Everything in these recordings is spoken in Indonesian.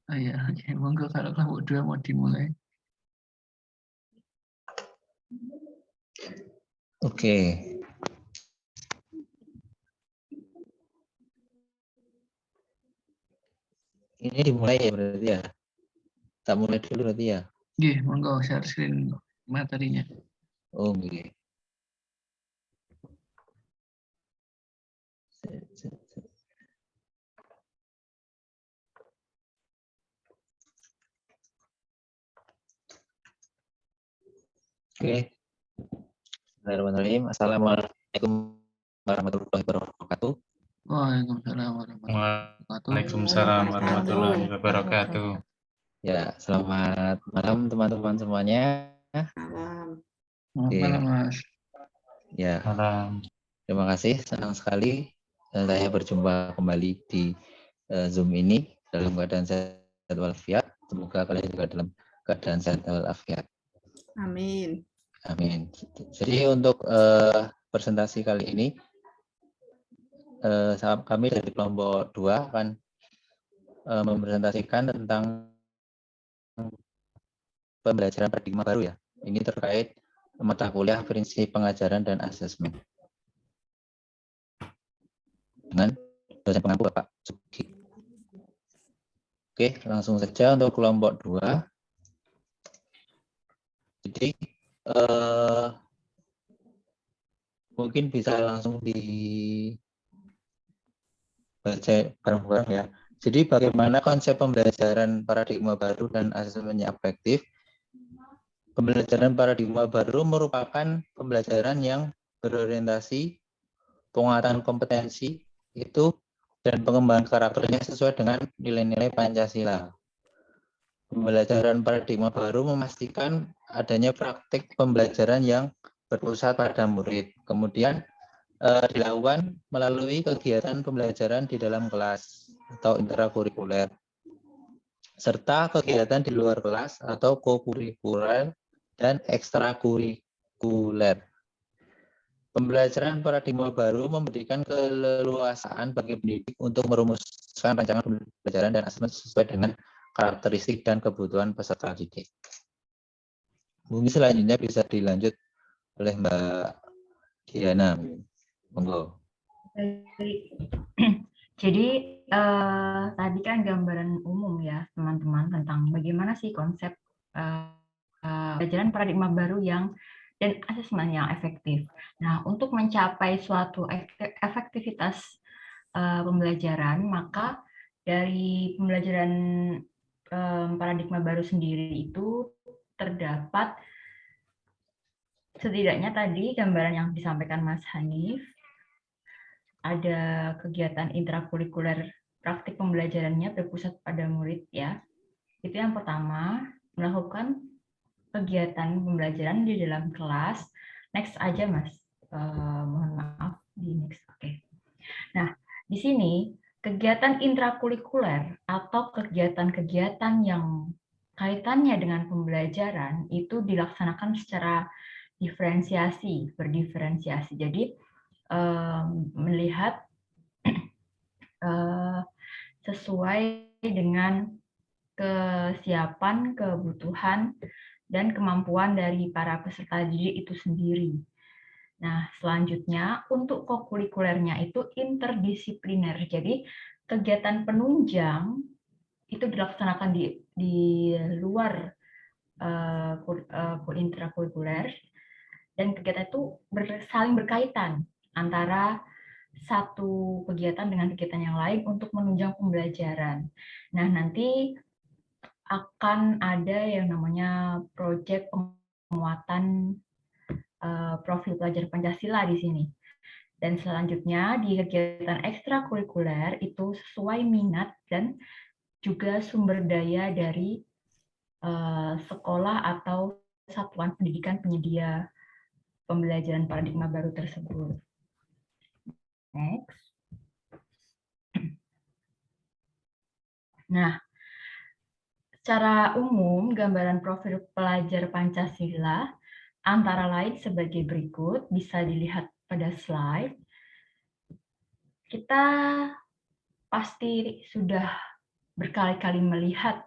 Oh ya, oke. Monggo kalau kelompok 2 mau dimulai. Oke. Ini dimulai ya berarti ya? Tak mulai dulu berarti ya? Nggih, monggo share screen materinya. Oh, oke. Oke. Bismillahirrahmanirrahim. Assalamualaikum warahmatullahi wabarakatuh. Waalaikumsalam warahmatullahi wabarakatuh. Waalaikumsalam warahmatullahi wabarakatuh. Ya, selamat malam teman-teman semuanya. Selamat malam, Mas. Ya, Malam. terima kasih. Senang sekali saya berjumpa kembali di Zoom ini dalam keadaan sehat walafiat. Semoga kalian juga dalam keadaan sehat walafiat. Amin. Amin. Jadi untuk presentasi kali ini kami dari kelompok 2 akan mempresentasikan tentang pembelajaran paradigma baru ya. Ini terkait mata kuliah prinsip pengajaran dan asesmen. Dengan dosen pengampu Bapak Sugi. Oke, langsung saja untuk kelompok 2. Jadi mungkin bisa langsung dibaca bareng-bareng ya. Jadi bagaimana konsep pembelajaran paradigma baru dan asesmennya efektif? Pembelajaran paradigma baru merupakan pembelajaran yang berorientasi penguatan kompetensi itu dan pengembangan karakternya sesuai dengan nilai-nilai Pancasila. Pembelajaran paradigma baru memastikan adanya praktik pembelajaran yang berpusat pada murid. Kemudian dilakukan melalui kegiatan pembelajaran di dalam kelas atau intrakurikuler, serta kegiatan di luar kelas atau kokurikuler dan ekstrakurikuler. Pembelajaran paradigma baru memberikan keleluasaan bagi pendidik untuk merumuskan rancangan pembelajaran dan asesmen sesuai dengan karakteristik dan kebutuhan peserta didik. Mungkin selanjutnya bisa dilanjut oleh Mbak Diana. Monggo. Jadi tadi kan gambaran umum ya teman-teman tentang bagaimana sih konsep pembelajaran paradigma baru yang dan asesmen yang efektif. Nah, untuk mencapai suatu efektivitas pembelajaran, maka dari pembelajaran paradigma baru sendiri itu terdapat setidaknya tadi gambaran yang disampaikan Mas Hanif, ada kegiatan intrakurikuler praktik pembelajarannya berpusat pada murid ya. Itu yang pertama, melakukan kegiatan pembelajaran di dalam kelas. Next aja Mas, mohon maaf di next. Oke. Nah, di sini kegiatan intrakurikuler atau kegiatan-kegiatan yang kaitannya dengan pembelajaran itu dilaksanakan secara berdiferensiasi. Jadi melihat sesuai dengan kesiapan, kebutuhan, dan kemampuan dari para peserta didik itu sendiri. Nah, selanjutnya untuk kokurikulernya itu interdisipliner. Jadi kegiatan penunjang itu dilaksanakan di luar intrakurikuler, dan kegiatan itu saling berkaitan antara satu kegiatan dengan kegiatan yang lain untuk menunjang pembelajaran. Nah, nanti akan ada yang namanya proyek penguatan profil pelajar Pancasila di sini. Dan selanjutnya di kegiatan ekstrakurikuler itu sesuai minat dan juga sumber daya dari sekolah atau satuan pendidikan penyedia pembelajaran paradigma baru tersebut. Next. Nah, secara umum gambaran profil pelajar Pancasila antara lain sebagai berikut, bisa dilihat pada slide. Kita pasti sudah berkali-kali melihat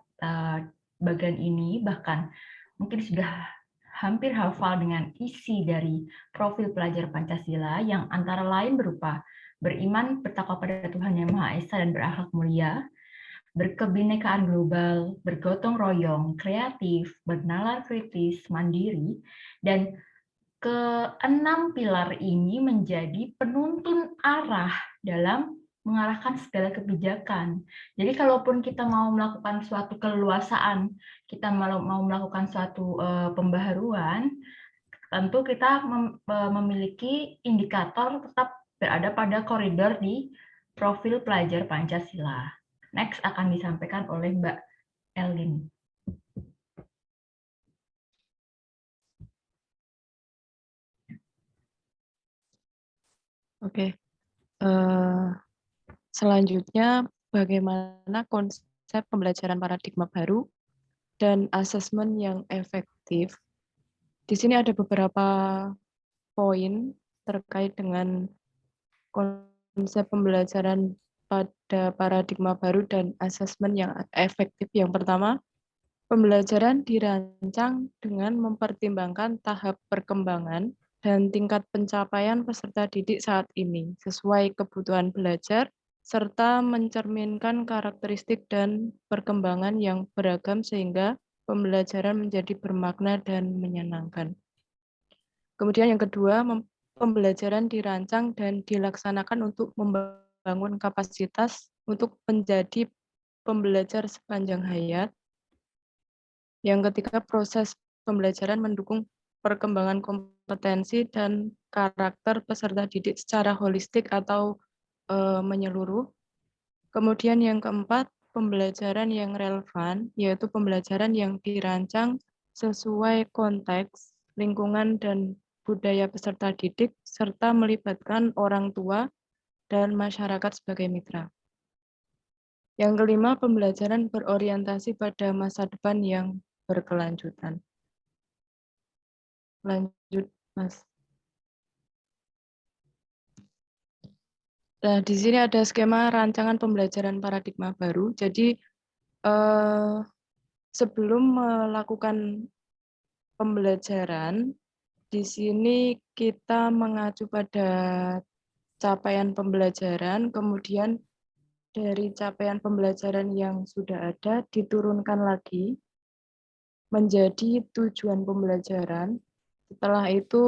bagian ini, bahkan mungkin sudah hampir hafal dengan isi dari profil pelajar Pancasila yang antara lain berupa beriman, bertakwa pada Tuhan Yang Maha Esa dan berakhlak mulia, berkebinekaan global, bergotong royong, kreatif, bernalar kritis, mandiri, dan keenam pilar ini menjadi penuntun arah dalam mengarahkan segala kebijakan. Jadi kalaupun kita mau melakukan suatu keleluasaan, kita mau melakukan suatu pembaharuan, tentu kita memiliki indikator tetap berada pada koridor di profil pelajar Pancasila. Next akan disampaikan oleh Mbak Elin. Oke. Selanjutnya, bagaimana konsep pembelajaran paradigma baru dan asesmen yang efektif. Di sini ada beberapa poin terkait dengan konsep pembelajaran pada paradigma baru dan asesmen yang efektif. Yang pertama, pembelajaran dirancang dengan mempertimbangkan tahap perkembangan dan tingkat pencapaian peserta didik saat ini sesuai kebutuhan belajar serta mencerminkan karakteristik dan perkembangan yang beragam sehingga pembelajaran menjadi bermakna dan menyenangkan. Kemudian yang kedua, pembelajaran dirancang dan dilaksanakan untuk membangun kapasitas untuk menjadi pembelajar sepanjang hayat. Yang ketiga, proses pembelajaran mendukung perkembangan kompetensi dan karakter peserta didik secara holistik atau menyeluruh. Kemudian yang keempat, pembelajaran yang relevan, yaitu pembelajaran yang dirancang sesuai konteks, lingkungan, dan budaya peserta didik, serta melibatkan orang tua dan masyarakat sebagai mitra. Yang kelima, pembelajaran berorientasi pada masa depan yang berkelanjutan. Lanjut, Mas. Nah, di sini ada skema rancangan pembelajaran paradigma baru. Jadi, sebelum melakukan pembelajaran, di sini kita mengacu pada capaian pembelajaran, kemudian dari capaian pembelajaran yang sudah ada diturunkan lagi menjadi tujuan pembelajaran. Setelah itu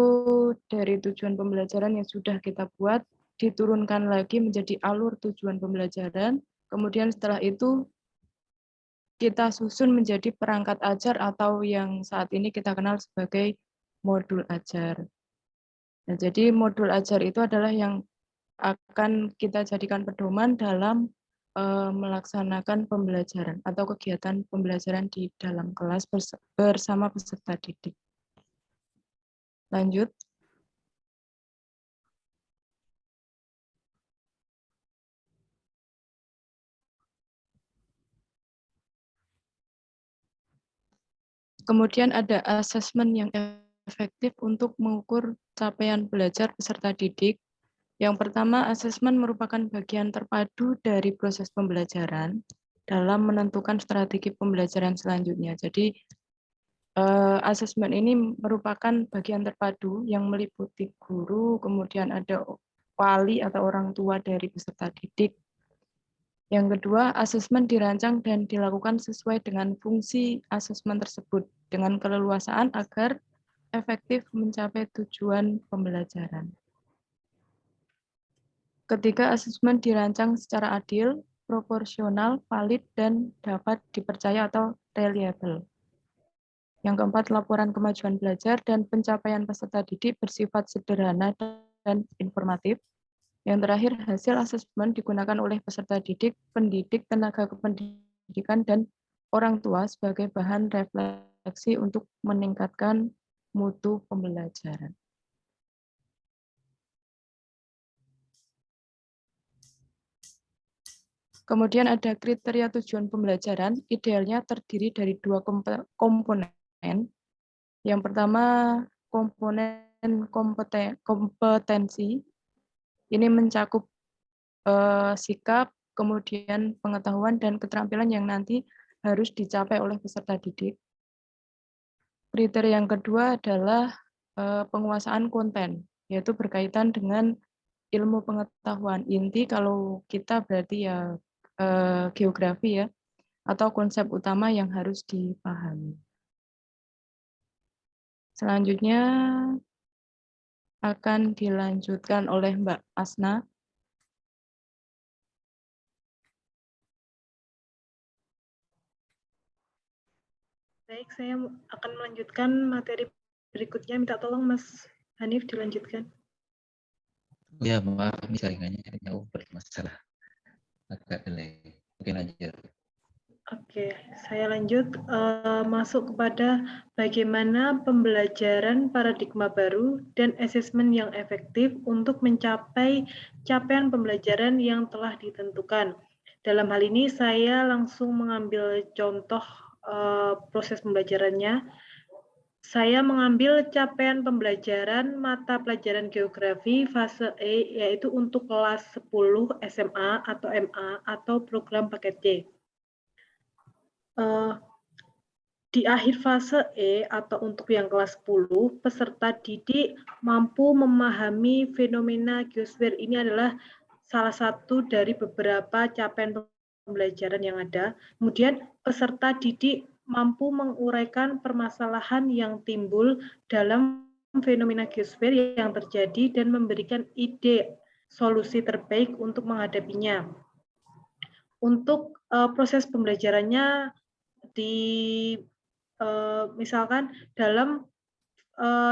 dari tujuan pembelajaran yang sudah kita buat diturunkan lagi menjadi alur tujuan pembelajaran. Kemudian setelah itu kita susun menjadi perangkat ajar atau yang saat ini kita kenal sebagai modul ajar. Nah, jadi modul ajar itu adalah yang akan kita jadikan pedoman dalam melaksanakan pembelajaran atau kegiatan pembelajaran di dalam kelas bersama peserta didik. Lanjut. Kemudian ada asesmen yang efektif untuk mengukur capaian belajar peserta didik. Yang pertama, asesmen merupakan bagian terpadu dari proses pembelajaran dalam menentukan strategi pembelajaran selanjutnya. Jadi, asesmen ini merupakan bagian terpadu yang meliputi guru, kemudian ada wali atau orang tua dari peserta didik. Yang kedua, asesmen dirancang dan dilakukan sesuai dengan fungsi asesmen tersebut dengan keleluasaan agar efektif mencapai tujuan pembelajaran. Ketiga, asesmen dirancang secara adil, proporsional, valid, dan dapat dipercaya atau reliable. Yang keempat, laporan kemajuan belajar dan pencapaian peserta didik bersifat sederhana dan informatif. Yang terakhir, hasil asesmen digunakan oleh peserta didik, pendidik, tenaga kependidikan, dan orang tua sebagai bahan refleksi untuk meningkatkan mutu pembelajaran. Kemudian ada kriteria tujuan pembelajaran, idealnya terdiri dari dua komponen. Yang pertama, komponen kompetensi. Ini mencakup sikap, kemudian pengetahuan dan keterampilan yang nanti harus dicapai oleh peserta didik. Kriteria yang kedua adalah penguasaan konten, yaitu berkaitan dengan ilmu pengetahuan. Inti kalau kita berarti ya geografi ya, atau konsep utama yang harus dipahami. Selanjutnya akan dilanjutkan oleh Mbak Asna. Baik, saya akan melanjutkan materi berikutnya. Minta tolong Mas Hanif dilanjutkan. Ya, maaf, ini jaringannya jauh bermasalah. Agak delay. Oke, lanjut. Oke, saya lanjut masuk kepada bagaimana pembelajaran paradigma baru dan asesmen yang efektif untuk mencapai capaian pembelajaran yang telah ditentukan. Dalam hal ini saya langsung mengambil contoh proses pembelajarannya. Saya mengambil capaian pembelajaran mata pelajaran geografi fase E, yaitu untuk kelas 10 SMA atau MA atau program paket C. Di akhir fase E atau untuk yang kelas 10, peserta didik mampu memahami fenomena geosfer. Ini adalah salah satu dari beberapa capaian pembelajaran yang ada. Kemudian peserta didik mampu menguraikan permasalahan yang timbul dalam fenomena geosfer yang terjadi dan memberikan ide solusi terbaik untuk menghadapinya. Untuk proses pembelajarannya misalkan dalam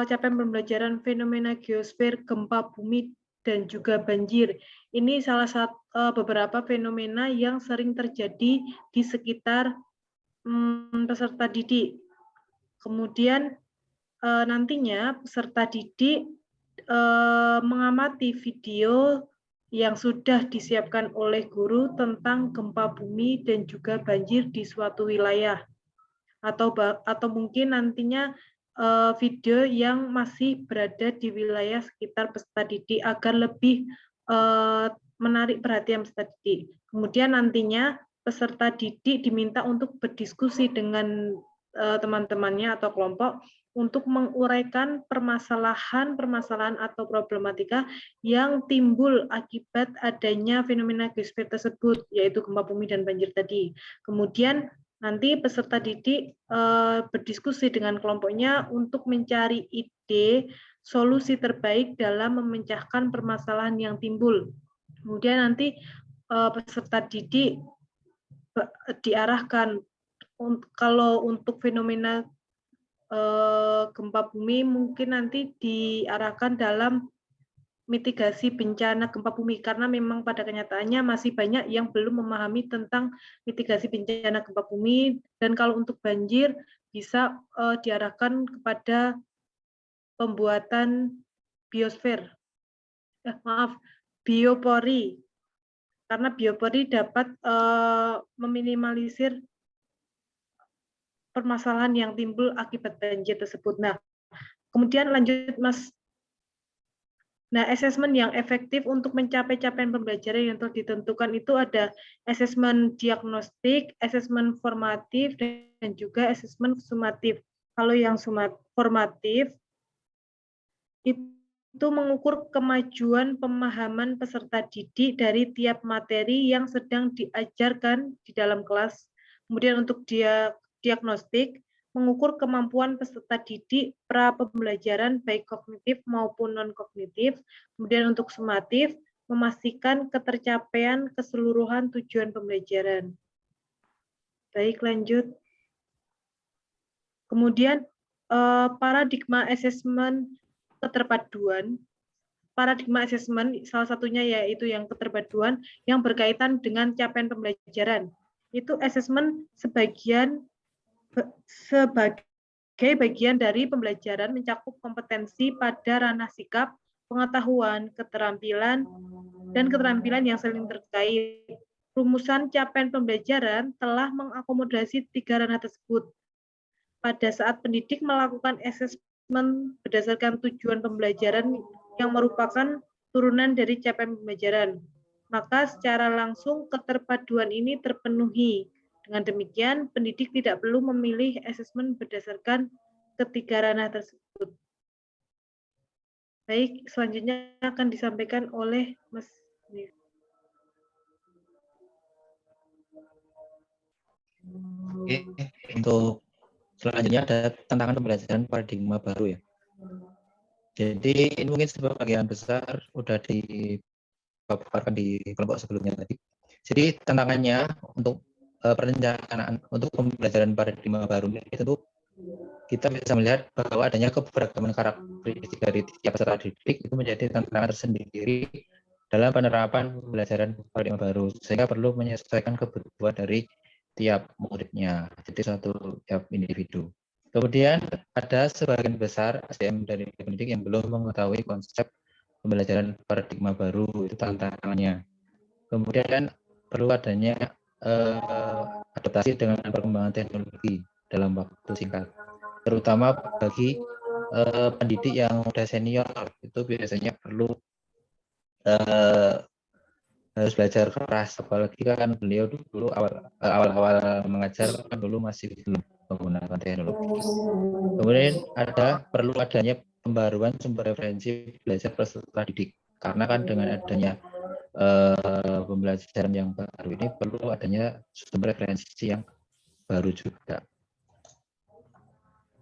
capaian pembelajaran fenomena geosfer, gempa bumi, dan juga banjir. Ini salah satu beberapa fenomena yang sering terjadi di sekitar peserta didik. Kemudian nantinya peserta didik mengamati video yang sudah disiapkan oleh guru tentang gempa bumi dan juga banjir di suatu wilayah. Atau mungkin nantinya video yang masih berada di wilayah sekitar peserta didik agar lebih menarik perhatian peserta didik. Kemudian nantinya peserta didik diminta untuk berdiskusi dengan teman-temannya atau kelompok untuk menguraikan permasalahan atau problematika yang timbul akibat adanya fenomena geosfer tersebut, yaitu gempa bumi dan banjir tadi. Kemudian nanti peserta didik berdiskusi dengan kelompoknya untuk mencari ide solusi terbaik dalam memecahkan permasalahan yang timbul. Kemudian nanti peserta didik diarahkan kalau untuk fenomena gempa bumi mungkin nanti diarahkan dalam mitigasi bencana gempa bumi, karena memang pada kenyataannya masih banyak yang belum memahami tentang mitigasi bencana gempa bumi. Dan kalau untuk banjir bisa diarahkan kepada pembuatan biopori, karena biopori dapat meminimalisir permasalahan yang timbul akibat banjir tersebut. Nah, kemudian lanjut Mas. Nah, asesmen yang efektif untuk mencapai capaian pembelajaran yang telah ditentukan itu ada asesmen diagnostik, asesmen formatif, dan juga asesmen sumatif. Kalau yang formatif itu mengukur kemajuan pemahaman peserta didik dari tiap materi yang sedang diajarkan di dalam kelas. Kemudian untuk diagnostik, mengukur kemampuan peserta didik pra pembelajaran baik kognitif maupun non-kognitif. Kemudian untuk sumatif, memastikan ketercapaian keseluruhan tujuan pembelajaran. Baik, lanjut. Kemudian paradigma asesmen keterpaduan. Paradigma asesmen salah satunya yaitu yang keterpaduan yang berkaitan dengan capaian pembelajaran. Itu asesmen sebagai bagian dari pembelajaran mencakup kompetensi pada ranah sikap, pengetahuan, keterampilan, dan keterampilan yang saling terkait. Rumusan capaian pembelajaran telah mengakomodasi 3 ranah tersebut. Pada saat pendidik melakukan asesmen berdasarkan tujuan pembelajaran yang merupakan turunan dari capaian pembelajaran. maka secara langsung keterpaduan ini terpenuhi. Dengan demikian, pendidik tidak perlu memilih asesmen berdasarkan ketiga ranah tersebut. Baik, selanjutnya akan disampaikan oleh Mas Nif. Oke, untuk selanjutnya ada tantangan pembelajaran paradigma baru ya. Jadi ini mungkin sebagian besar sudah dipaparkan di kelompok sebelumnya tadi. Jadi tantangannya untuk perencanaan untuk pembelajaran paradigma baru ini tentu kita bisa melihat bahwa adanya keberagaman karakteristik dari tiap peserta didik itu menjadi tantangan tersendiri dalam penerapan pembelajaran paradigma baru, sehingga perlu menyesuaikan kebutuhan dari tiap muridnya, jadi suatu tiap individu. Kemudian ada sebagian besar SDM dari pendidik yang belum mengetahui konsep pembelajaran paradigma baru, itu tantangannya. Kemudian perlu adanya adaptasi dengan perkembangan teknologi dalam waktu singkat, terutama bagi pendidik yang sudah senior, itu biasanya perlu harus belajar keras, apalagi kan beliau dulu awal-awal mengajar kan dulu masih belum menggunakan teknologi. Kemudian perlu adanya pembaruan sumber referensi belajar peserta didik, karena kan dengan adanya pembelajaran yang baru ini perlu adanya sumber referensi yang baru juga.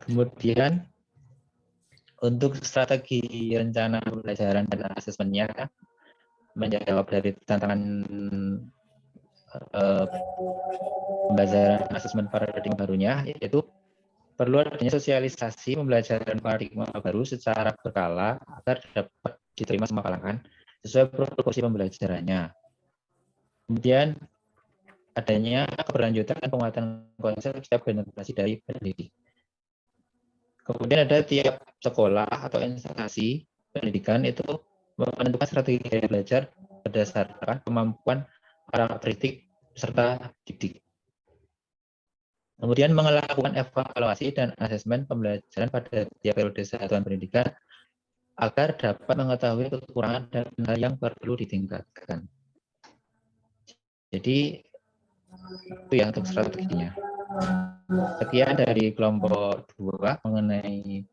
Kemudian untuk strategi rencana pembelajaran dan asesmennya kan menjawab dari tantangan pembelajaran asesmen paradigma barunya, yaitu perlu adanya sosialisasi pembelajaran paradigma baru secara berkala agar dapat diterima semua kalangan sesuai proporsi pembelajarannya. Kemudian adanya keberlanjutan dan penguatan konsep setiap generasi dari pendidik. Kemudian ada tiap sekolah atau instansi pendidikan itu menentukan strategi gaya belajar berdasarkan kemampuan karakteristik peserta didik. Kemudian melakukan evaluasi dan asesmen pembelajaran pada tiap periode satuan pendidikan agar dapat mengetahui kekurangan dan hal yang perlu ditingkatkan. Jadi itu yang untuk strateginya. Sekian dari kelompok 2 mengenai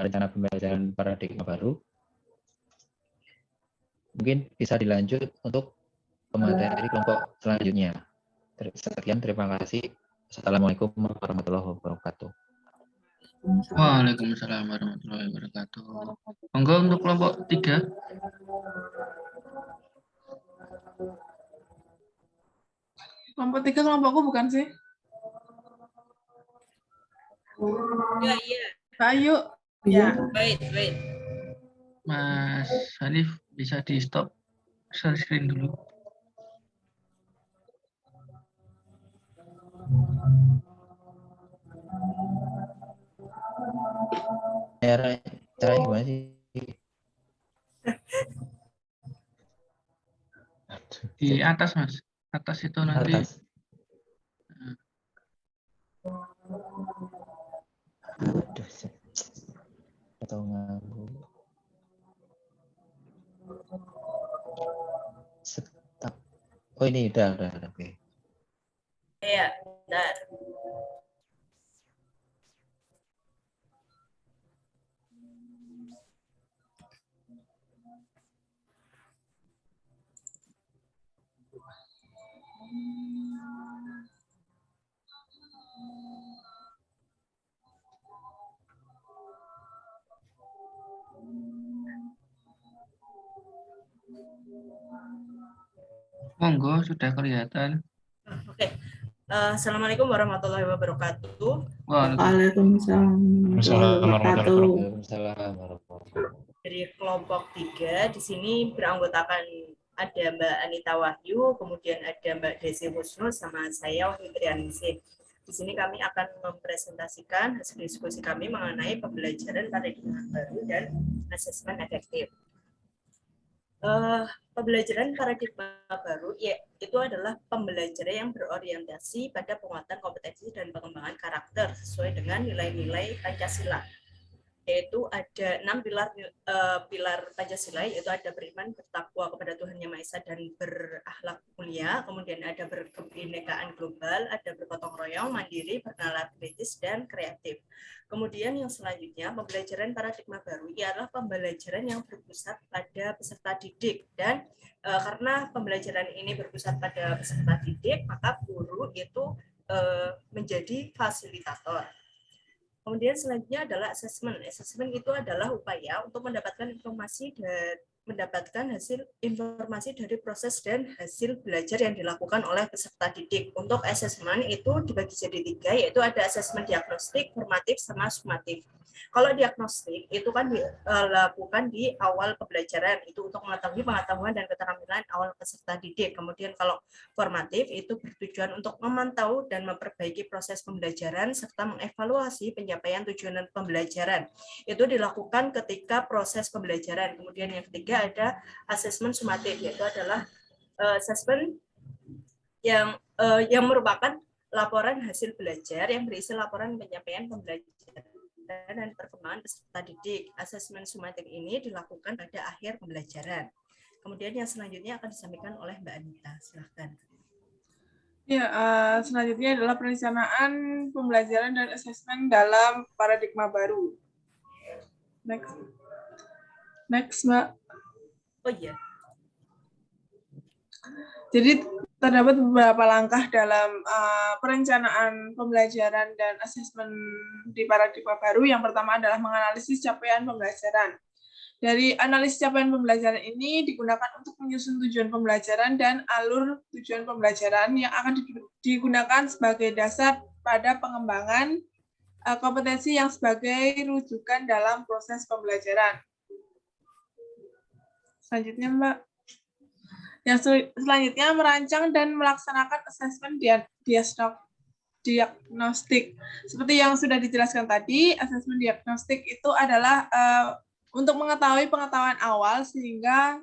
rencana pembelajaran paradigma baru. Mungkin bisa dilanjut untuk pemateri kelompok selanjutnya. Sekian, terima kasih. Assalamualaikum warahmatullahi wabarakatuh. Waalaikumsalam warahmatullahi wabarakatuh. Monggo untuk kelompok 3. Kelompok 3 kelompokku bukan sih? Ya, iya. Ayo. Ya. Baik. Mas Hanif bisa di stop share screen dulu. Caranya gimana sih? Di atas, Mas. Atas itu nanti. Atas. Aduh, atau nganggu. Stop. Oh ini udah. Oke. Iya, benar. Monggo, sudah kelihatan. Oke. Assalamualaikum warahmatullahi wabarakatuh. Waalaikumsalam warahmatullahi wabarakatuh. Dari kelompok 3, di sini beranggotakan ada Mbak Anita Wahyu, kemudian ada Mbak Desi Husnul, sama saya Wahyu Trianingsih. Di sini kami akan mempresentasikan hasil diskusi kami mengenai pembelajaran paradigma baru dan asesmen efektif. Pembelajaran paradigma baru itu adalah pembelajaran yang berorientasi pada penguatan kompetensi dan pengembangan karakter sesuai dengan nilai-nilai Pancasila. yaitu ada 6 pilar Pancasila, yaitu ada beriman, bertakwa kepada Tuhan Yang Maha Esa dan berakhlak mulia, kemudian ada berkebinekaan global, ada bergotong royong, mandiri, bernalar kritis, dan kreatif. Kemudian yang selanjutnya, pembelajaran paradigma baru ialah pembelajaran yang berpusat pada peserta didik, dan karena pembelajaran ini berpusat pada peserta didik, maka guru itu menjadi fasilitator. Kemudian selanjutnya adalah assessment. Assessment itu adalah upaya untuk mendapatkan hasil informasi dari proses dan hasil belajar yang dilakukan oleh peserta didik. Untuk assessment itu dibagi jadi 3, yaitu ada assessment diagnostik, formatif, sama sumatif. Kalau diagnostik itu kan dilakukan di awal pembelajaran, itu untuk mengetahui pengetahuan dan keterampilan awal peserta didik. Kemudian kalau formatif itu bertujuan untuk memantau dan memperbaiki proses pembelajaran serta mengevaluasi pencapaian tujuan pembelajaran. Itu dilakukan ketika proses pembelajaran. Kemudian yang ketiga ada asesmen sumatif, yaitu adalah asesmen yang merupakan laporan hasil belajar yang berisi laporan pencapaian pembelajaran dan perkembangan peserta didik. Asesmen sumatif ini dilakukan pada akhir pembelajaran. Kemudian yang selanjutnya akan disampaikan oleh Mbak Anita. Silakan. Ya, selanjutnya adalah perencanaan pembelajaran dan asesmen dalam paradigma baru. Next, Mbak. Oh iya. Jadi terdapat beberapa langkah dalam perencanaan pembelajaran dan asesmen di paradigma baru. Yang pertama adalah menganalisis capaian pembelajaran. Dari analisis capaian pembelajaran ini digunakan untuk menyusun tujuan pembelajaran dan alur tujuan pembelajaran yang akan digunakan sebagai dasar pada pengembangan kompetensi yang sebagai rujukan dalam proses pembelajaran. Selanjutnya, Mbak. Yang selanjutnya merancang dan melaksanakan asesmen diagnostik. Seperti yang sudah dijelaskan tadi, asesmen diagnostik itu adalah untuk mengetahui pengetahuan awal sehingga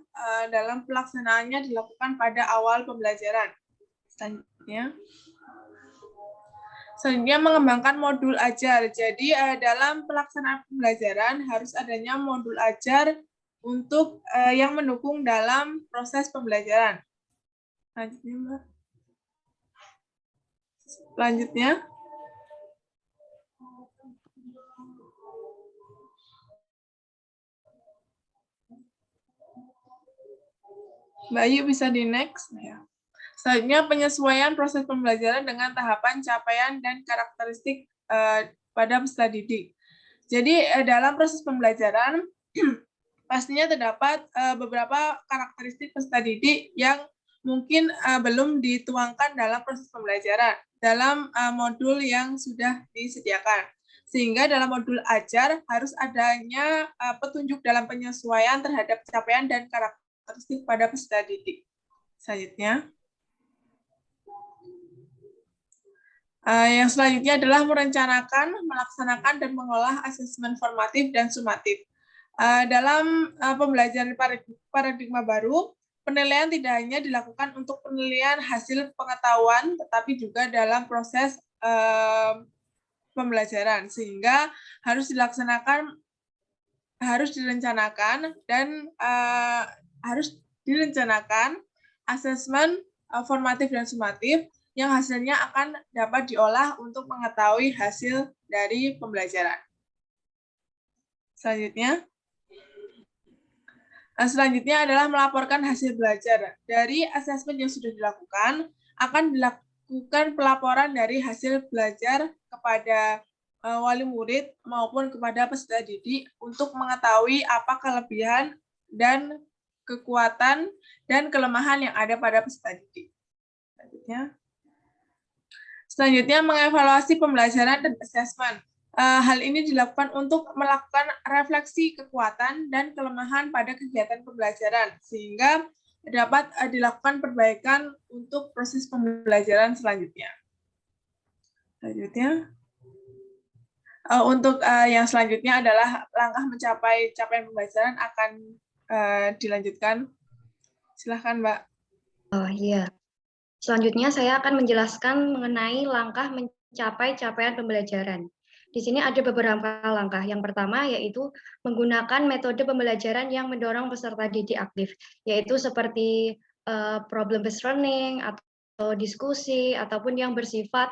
dalam pelaksanaannya dilakukan pada awal pembelajaran. Selanjutnya mengembangkan modul ajar. Jadi dalam pelaksanaan pembelajaran harus adanya modul ajar untuk yang mendukung dalam proses pembelajaran. Selanjutnya, Mbak. Selanjutnya. Mbak Ayu bisa di next. Ya. Selanjutnya penyesuaian proses pembelajaran dengan tahapan, capaian, dan karakteristik pada peserta didik. Jadi dalam proses pembelajaran pastinya terdapat beberapa karakteristik peserta didik yang mungkin belum dituangkan dalam proses pembelajaran dalam modul yang sudah disediakan. Sehingga dalam modul ajar harus adanya petunjuk dalam penyesuaian terhadap capaian dan karakteristik pada peserta didik. Selanjutnya. Yang selanjutnya adalah merencanakan, melaksanakan, dan mengolah asesmen formatif dan sumatif. Dalam pembelajaran paradigma baru, penilaian tidak hanya dilakukan untuk penilaian hasil pengetahuan, tetapi juga dalam proses pembelajaran, sehingga harus direncanakan dan harus direncanakan asesmen formatif dan sumatif yang hasilnya akan dapat diolah untuk mengetahui hasil dari pembelajaran. Selanjutnya adalah melaporkan hasil belajar. Dari asesmen yang sudah dilakukan, akan dilakukan pelaporan dari hasil belajar kepada wali murid maupun kepada peserta didik untuk mengetahui apa kelebihan dan kekuatan dan kelemahan yang ada pada peserta didik. Selanjutnya mengevaluasi pembelajaran dan asesmen. Hal ini dilakukan untuk melakukan refleksi kekuatan dan kelemahan pada kegiatan pembelajaran, sehingga dapat dilakukan perbaikan untuk proses pembelajaran selanjutnya. Untuk yang selanjutnya adalah langkah mencapai capaian pembelajaran akan dilanjutkan. Silahkan, Mbak. Oh iya. Selanjutnya saya akan menjelaskan mengenai langkah mencapai capaian pembelajaran. Di sini ada beberapa langkah. Yang pertama yaitu menggunakan metode pembelajaran yang mendorong peserta didik aktif, yaitu seperti problem based learning atau diskusi ataupun yang bersifat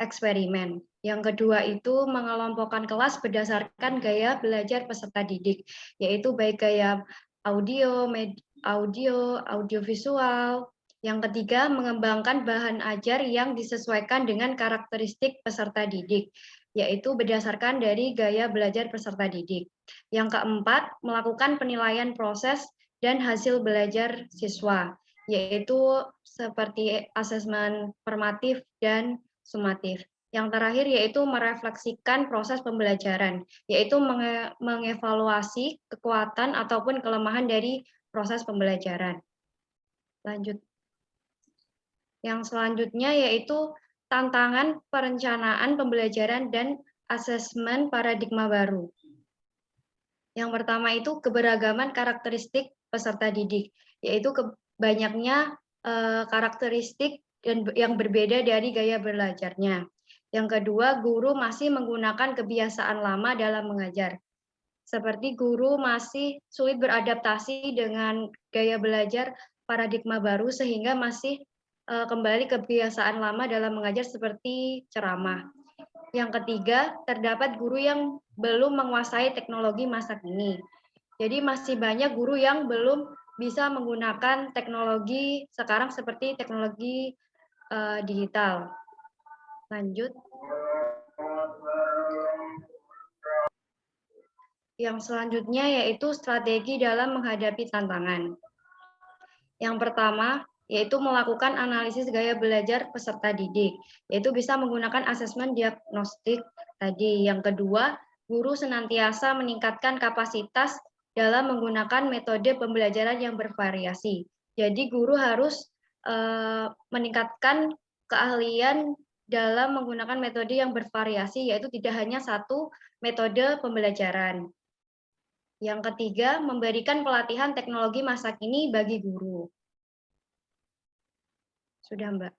eksperimen. Yang kedua itu mengelompokkan kelas berdasarkan gaya belajar peserta didik, yaitu baik gaya audio, audiovisual. Yang ketiga, mengembangkan bahan ajar yang disesuaikan dengan karakteristik peserta didik, yaitu berdasarkan dari gaya belajar peserta didik. Yang keempat, melakukan penilaian proses dan hasil belajar siswa, yaitu seperti asesmen formatif dan sumatif. Yang terakhir yaitu merefleksikan proses pembelajaran, yaitu mengevaluasi kekuatan ataupun kelemahan dari proses pembelajaran. Lanjut. Yang selanjutnya yaitu tantangan perencanaan pembelajaran dan asesmen paradigma baru. Yang pertama itu keberagaman karakteristik peserta didik, yaitu banyaknya karakteristik yang berbeda dari gaya belajarnya. Yang kedua, guru masih menggunakan kebiasaan lama dalam mengajar. Seperti guru masih sulit beradaptasi dengan gaya belajar paradigma baru sehingga masih kembali kebiasaan lama dalam mengajar seperti ceramah. Yang ketiga, terdapat guru yang belum menguasai teknologi masa kini. Jadi masih banyak guru yang belum bisa menggunakan teknologi sekarang seperti teknologi digital. Lanjut. Yang selanjutnya yaitu strategi dalam menghadapi tantangan. Yang pertama, yaitu melakukan analisis gaya belajar peserta didik, yaitu bisa menggunakan asesmen diagnostik tadi. Yang kedua, guru senantiasa meningkatkan kapasitas dalam menggunakan metode pembelajaran yang bervariasi. Jadi guru harus meningkatkan keahlian dalam menggunakan metode yang bervariasi, yaitu tidak hanya satu metode pembelajaran. Yang ketiga, memberikan pelatihan teknologi masa kini bagi guru. Sudah, Mbak.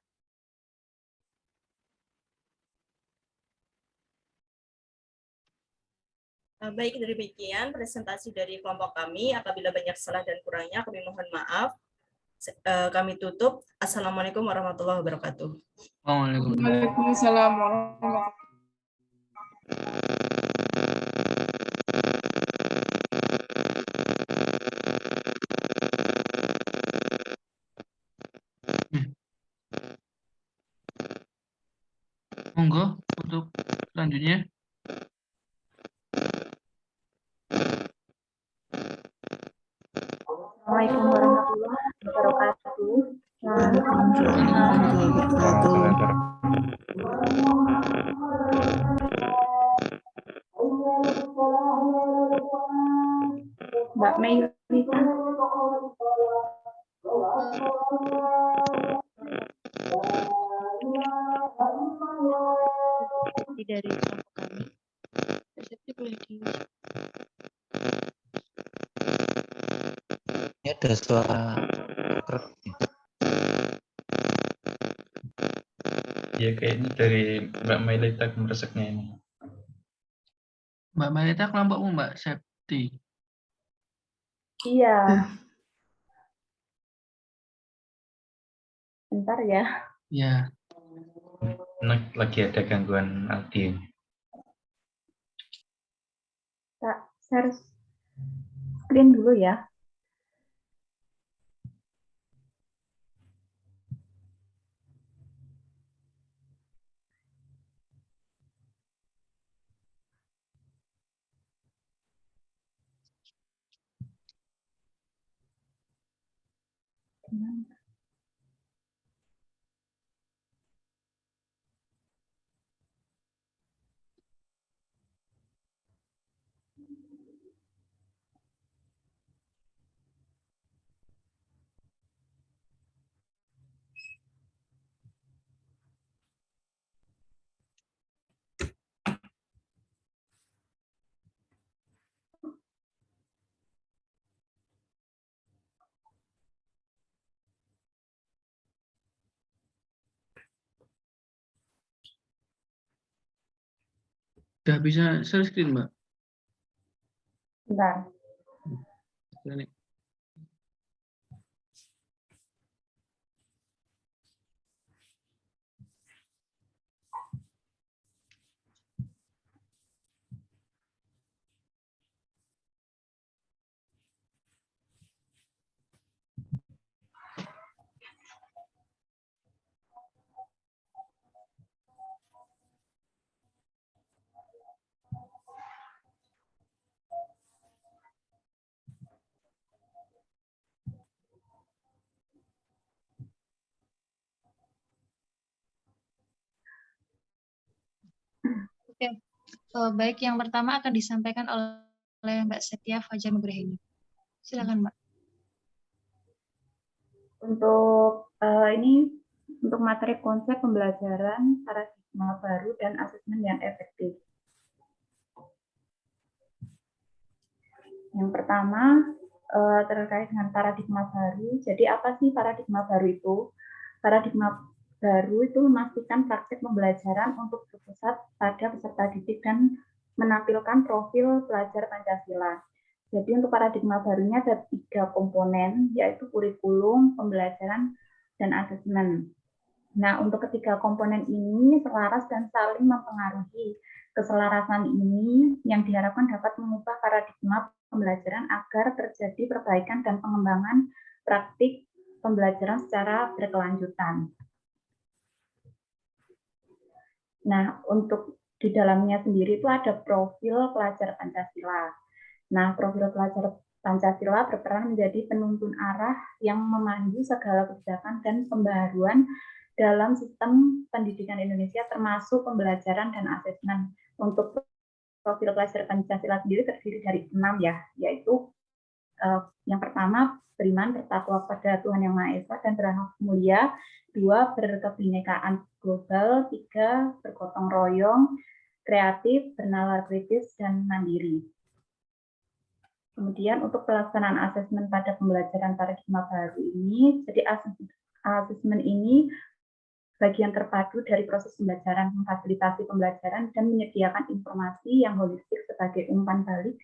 Baik, demikian presentasi dari kelompok kami. Apabila banyak salah dan kurangnya, kami mohon maaf. Kami tutup. Assalamualaikum warahmatullahi wabarakatuh. Waalaikumsalam warahmatullahi Monggo untuk selanjutnya. Assalamualaikum warahmatullahi wabarakatuh. Waalaikumsalam warahmatullahi wabarakatuh. Mbak Mei, dari kelompok kami. Persepsi boleh di Ini ada suara krek. Ya kayaknya dari Mbak Mailita meresaknya ini. Mbak Malita, kelompokmu Mbak Septi. Iya. Bentar ya. Ya. Lagi ada gangguan audio. Kak, share screen dulu ya. Udah bisa share screen, Mbak? Bentar. Ini. Oke, baik, yang pertama akan disampaikan oleh Mbak Setia Fajar Nugraheni. Silakan, Mbak. Untuk ini untuk materi konsep pembelajaran, paradigma baru, dan asesmen yang efektif. Yang pertama terkait dengan paradigma baru. Jadi apa sih paradigma baru itu? Paradigma baru itu memastikan praktik pembelajaran untuk berpusat pada peserta didik dan menampilkan profil pelajar Pancasila. Jadi untuk paradigma barunya ada 3 komponen, yaitu kurikulum, pembelajaran, dan asesmen. Nah, untuk ketiga komponen ini selaras dan saling mempengaruhi. Keselarasan ini yang diharapkan dapat mengubah paradigma pembelajaran agar terjadi perbaikan dan pengembangan praktik pembelajaran secara berkelanjutan. Nah, untuk di dalamnya sendiri itu ada profil pelajar Pancasila. Nah, profil pelajar Pancasila berperan menjadi penuntun arah yang memandu segala kebijakan dan pembaharuan dalam sistem pendidikan Indonesia termasuk pembelajaran dan asesmen. Untuk profil pelajar Pancasila sendiri terdiri dari 6 ya, yaitu yang pertama beriman bertakwa pada Tuhan Yang Maha Esa dan berakhlak mulia, 2 berkebinekaan global, 3 bergotong royong, kreatif, bernalar kritis, dan mandiri. Kemudian untuk pelaksanaan asesmen pada pembelajaran paradigma baru ini, jadi asesmen ini bagian terpadu dari proses pembelajaran, memfasilitasi pembelajaran, dan menyediakan informasi yang holistik sebagai umpan balik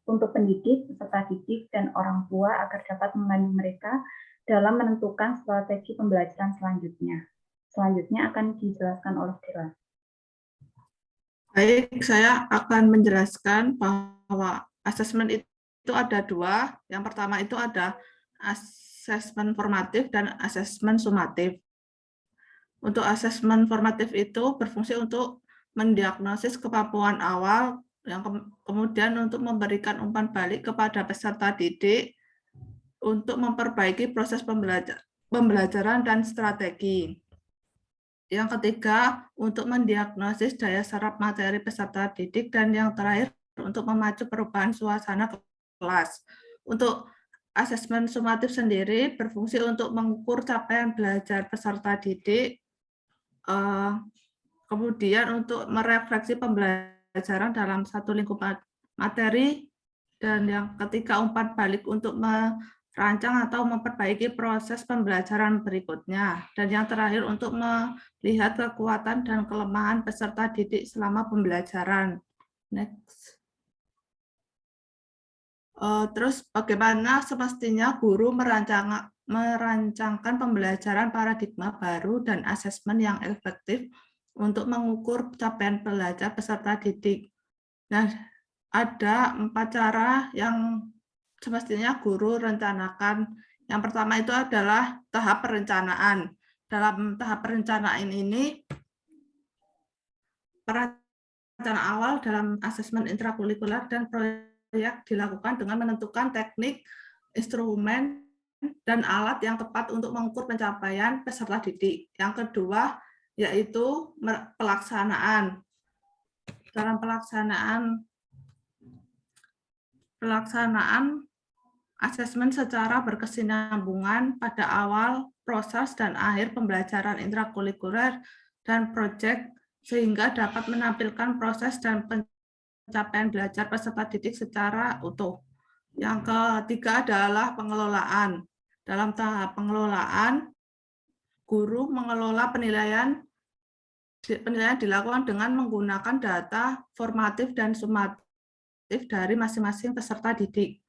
untuk pendidik, peserta didik, dan orang tua agar dapat membantu mereka dalam menentukan strategi pembelajaran selanjutnya. Selanjutnya akan dijelaskan oleh Dela. Baik, saya akan menjelaskan bahwa asesmen itu ada 2. Yang pertama itu ada asesmen formatif dan asesmen sumatif. Untuk asesmen formatif itu berfungsi untuk mendiagnosis kemampuan awal, yang kemudian untuk memberikan umpan balik kepada peserta didik untuk memperbaiki proses pembelajaran dan strategi. Yang ketiga, untuk mendiagnosis daya serap materi peserta didik, dan yang terakhir untuk memacu perubahan suasana kelas. Untuk asesmen sumatif sendiri berfungsi untuk mengukur capaian belajar peserta didik, kemudian untuk merefleksi pembelajaran dalam satu lingkup materi, dan yang ketiga umpan balik untuk merancang atau memperbaiki proses pembelajaran berikutnya, dan yang terakhir untuk melihat kekuatan dan kelemahan peserta didik selama pembelajaran. Next. Terus bagaimana semestinya guru merancangkan pembelajaran paradigma baru dan asesmen yang efektif untuk mengukur capaian belajar peserta didik. Nah, ada 4 cara yang semestinya guru rencanakan. Yang pertama itu adalah tahap perencanaan. Dalam tahap perencanaan ini, perencanaan awal dalam asesmen intrakurikuler dan proyek dilakukan dengan menentukan teknik, instrumen, dan alat yang tepat untuk mengukur pencapaian peserta didik. Yang kedua, yaitu pelaksanaan. Dalam pelaksanaan asesmen secara berkesinambungan pada awal, proses, dan akhir pembelajaran intrakurikuler dan proyek sehingga dapat menampilkan proses dan pencapaian belajar peserta didik secara utuh. Yang ketiga adalah pengelolaan. Dalam tahap pengelolaan, guru mengelola penilaian penilaian dilakukan dengan menggunakan data formatif dan sumatif dari masing-masing peserta didik.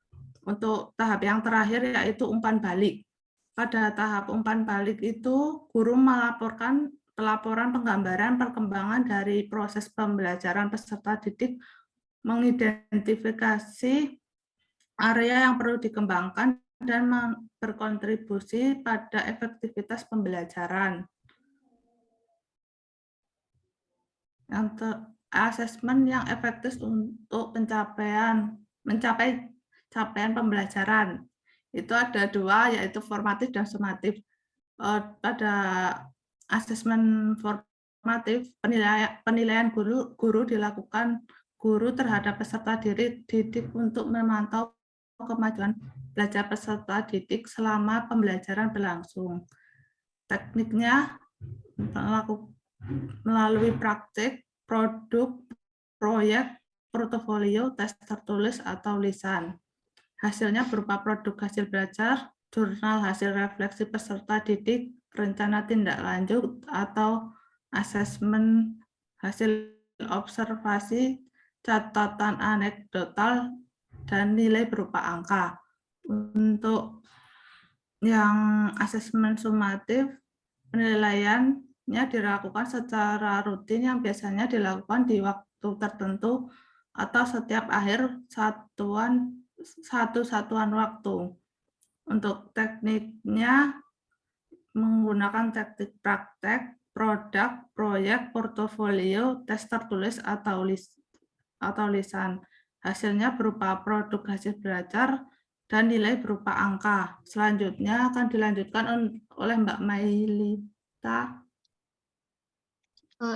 Untuk tahap yang terakhir yaitu umpan balik. Pada tahap umpan balik itu, guru melaporkan pelaporan penggambaran perkembangan dari proses pembelajaran peserta didik, mengidentifikasi area yang perlu dikembangkan, dan berkontribusi pada efektivitas pembelajaran. Asesmen yang efektif untuk mencapai capaian pembelajaran. Itu ada dua, yaitu formatif dan sumatif. Pada asesmen formatif, penilaian guru dilakukan guru terhadap peserta didik untuk memantau kemajuan belajar peserta didik selama pembelajaran berlangsung. Tekniknya melalui praktik, produk, proyek, portofolio, tes tertulis atau lisan. Hasilnya berupa produk hasil belajar, jurnal hasil refleksi peserta didik, rencana tindak lanjut atau asesmen hasil observasi, catatan anekdotal, dan nilai berupa angka. Untuk yang asesmen sumatif, penilaiannya dilakukan secara rutin yang biasanya dilakukan di waktu tertentu atau setiap akhir satu satuan waktu. Untuk tekniknya menggunakan teknik praktek, produk, proyek, portofolio, tes tertulis atau lisan. Hasilnya berupa produk hasil belajar dan nilai berupa angka. Selanjutnya akan dilanjutkan oleh Mbak Mailita.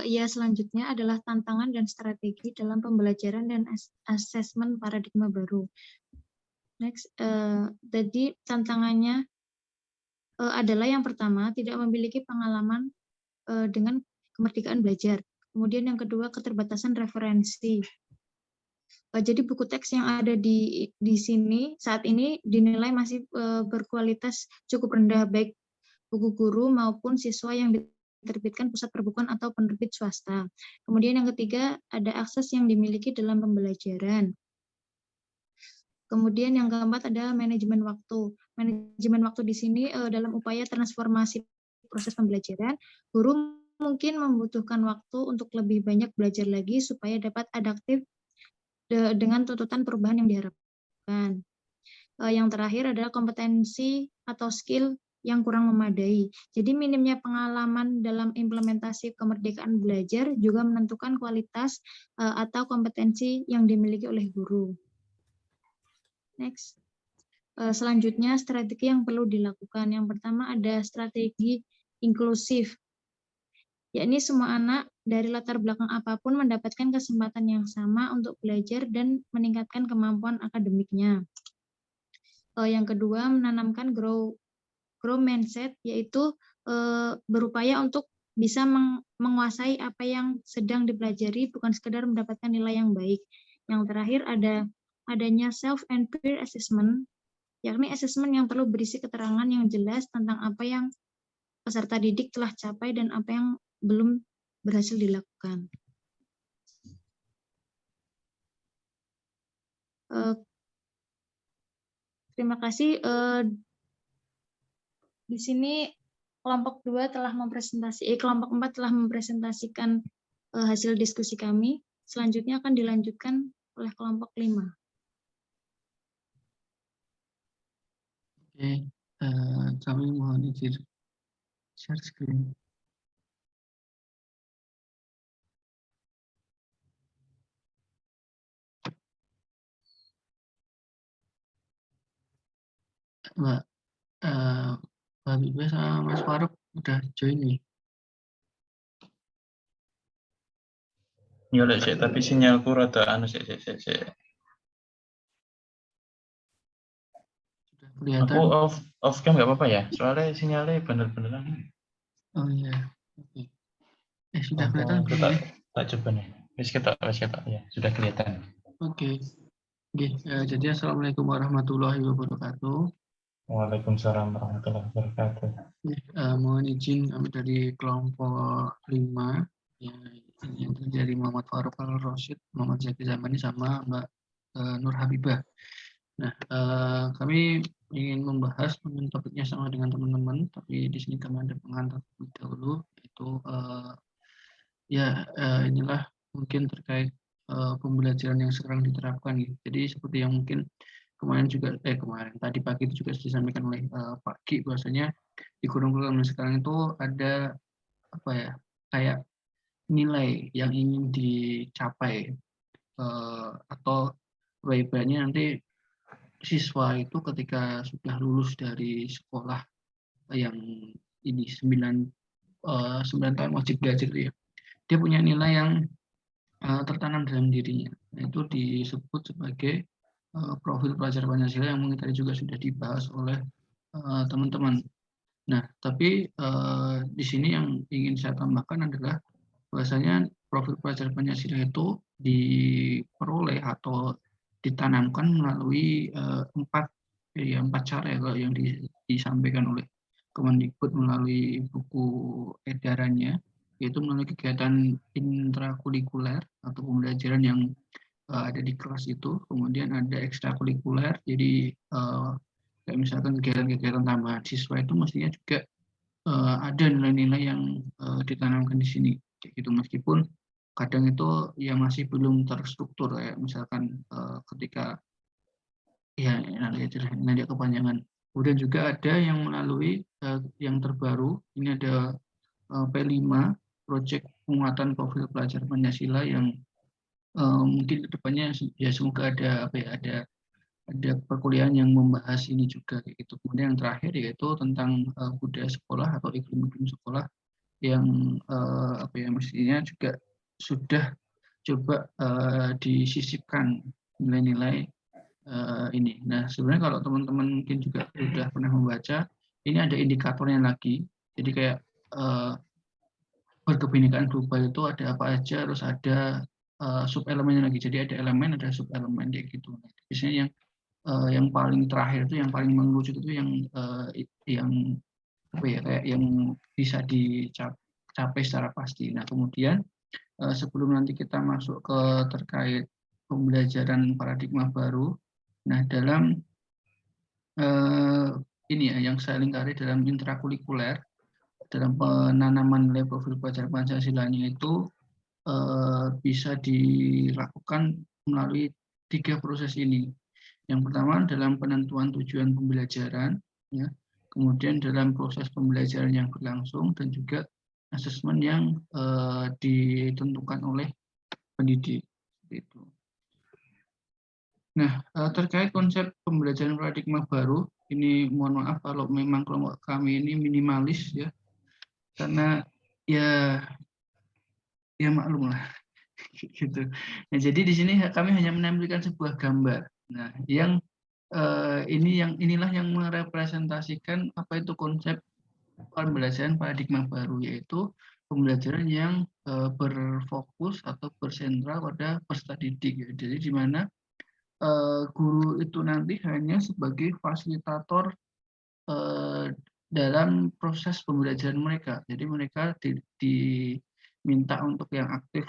Ya, selanjutnya adalah tantangan dan strategi dalam pembelajaran dan asesmen paradigma baru. Next, tadi tantangannya adalah yang pertama, tidak memiliki pengalaman dengan kemerdekaan belajar. Kemudian yang kedua, keterbatasan referensi. Jadi buku teks yang ada di sini saat ini dinilai masih berkualitas cukup rendah, baik buku guru maupun siswa yang diterbitkan pusat perbukuan atau penerbit swasta. Kemudian yang ketiga, ada akses yang dimiliki dalam pembelajaran. Kemudian yang keempat ada manajemen waktu. Manajemen waktu di sini dalam upaya transformasi proses pembelajaran, guru mungkin membutuhkan waktu untuk lebih banyak belajar lagi supaya dapat adaptif dengan tuntutan perubahan yang diharapkan. Yang terakhir adalah kompetensi atau skill yang kurang memadai. Jadi minimnya pengalaman dalam implementasi kemerdekaan belajar juga menentukan kualitas atau kompetensi yang dimiliki oleh guru. Next. Selanjutnya strategi yang perlu dilakukan. Yang pertama ada strategi inklusif. Yakni semua anak dari latar belakang apapun mendapatkan kesempatan yang sama untuk belajar dan meningkatkan kemampuan akademiknya. Yang kedua, menanamkan grow mindset, yaitu berupaya untuk bisa menguasai apa yang sedang dipelajari, bukan sekedar mendapatkan nilai yang baik. Yang terakhir adanya self and peer assessment, yakni asesmen yang perlu berisi keterangan yang jelas tentang apa yang peserta didik telah capai dan apa yang belum berhasil dilakukan. Terima kasih. Di sini kelompok 2 telah kelompok 4 telah mempresentasikan hasil diskusi kami. Selanjutnya akan dilanjutkan oleh kelompok 5. Oke, kami mohon izin share screen. Mbak Bibi sama Mas Faruk udah join nih. Ya, tapi sinyalku rada anu sik. Sudah kelihatan. Aku off cam nggak apa-apa ya? Soalnya sinyalnya bener-bener anu. Oh iya. Oke. Sudah kelihatan belum nih? Tak coba nih. Wis ketok ya. Sudah kelihatan. Oke. Jadi assalamualaikum warahmatullahi wabarakatuh. Waalaikumsalam warahmatullahi wabarakatuh. Mohon izin kami dari kelompok 5 ya, yang dari Muhammad Farouk Al-Rasyid, Muhammad Zaki Zamani, sama Mbak Nur Habibah. Nah, kami ingin membahas mengenai topiknya sama dengan teman-teman, tapi di sini kami ada pengantar terlebih dahulu, yaitu inilah mungkin terkait pembelajaran yang sekarang diterapkan. Gitu. Jadi seperti yang mungkin tadi pagi itu juga disampaikan oleh Pak Ki, bahwasanya di kurikulum sekarang itu ada kayak nilai yang ingin dicapai, atau ibaratnya nanti siswa itu ketika sudah lulus dari sekolah yang ini 9 tahun wajib belajar itu ya, dia punya nilai yang tertanam dalam dirinya. Nah, itu disebut sebagai profil pelajar Pancasila yang mungkin tadi juga sudah dibahas oleh teman-teman. Nah, tapi di sini yang ingin saya tambahkan adalah bahwasanya profil pelajar Pancasila itu diperoleh atau ditanamkan melalui 4 cara ya, kalau yang disampaikan oleh Kemendikbud melalui buku edarannya, yaitu melalui kegiatan intrakurikuler atau pembelajaran yang ada di kelas itu, kemudian ada ekstrakurikuler, jadi kayak misalkan kegiatan-kegiatan tambahan siswa itu mestinya juga ada nilai-nilai yang ditanamkan di sini, kayak gitu, meskipun kadang itu ya masih belum terstruktur, kayak misalkan ketika ya nanti kepanjangan. Kemudian juga ada yang melalui yang terbaru, ini ada P5, Proyek Penguatan Profil Pelajar Pancasila, yang mungkin kedepannya ya semoga ada ada perkuliahan yang membahas ini juga, kayak gitu. Kemudian yang terakhir yaitu tentang budaya sekolah atau iklim sekolah yang mestinya juga sudah coba disisipkan nilai-nilai ini. Nah, sebenarnya kalau teman-teman mungkin juga sudah pernah membaca, ini ada indikatornya lagi. Jadi kayak berkebinekaan global itu ada apa aja, terus ada sub-elemennya lagi. Jadi ada elemen, ada sub-elemen, kayak gitu. Nah, biasanya yang paling terakhir itu, yang paling mengerucut itu yang kayak yang bisa dicapai secara pasti. Nah, kemudian sebelum nanti kita masuk ke terkait pembelajaran paradigma baru, nah dalam ini ya yang saya lingkari dalam intrakurikuler, dalam penanaman nilai profil pelajar Pancasilanya itu bisa dilakukan melalui 3 proses ini. Yang pertama dalam penentuan tujuan pembelajaran, ya, kemudian dalam proses pembelajaran yang berlangsung, dan juga asesmen yang ditentukan oleh pendidik. Itu. Nah, terkait konsep pembelajaran paradigma baru, ini mohon maaf kalau memang kelompok kami ini minimalis ya, karena ya maklum lah, gitu. Nah, jadi di sini kami hanya menampilkan sebuah gambar. Nah, inilah yang merepresentasikan apa itu konsep pembelajaran paradigma baru, yaitu pembelajaran yang berfokus atau bersentral pada peserta didik. Ya. Jadi di mana guru itu nanti hanya sebagai fasilitator dalam proses pembelajaran mereka. Jadi mereka diminta untuk yang aktif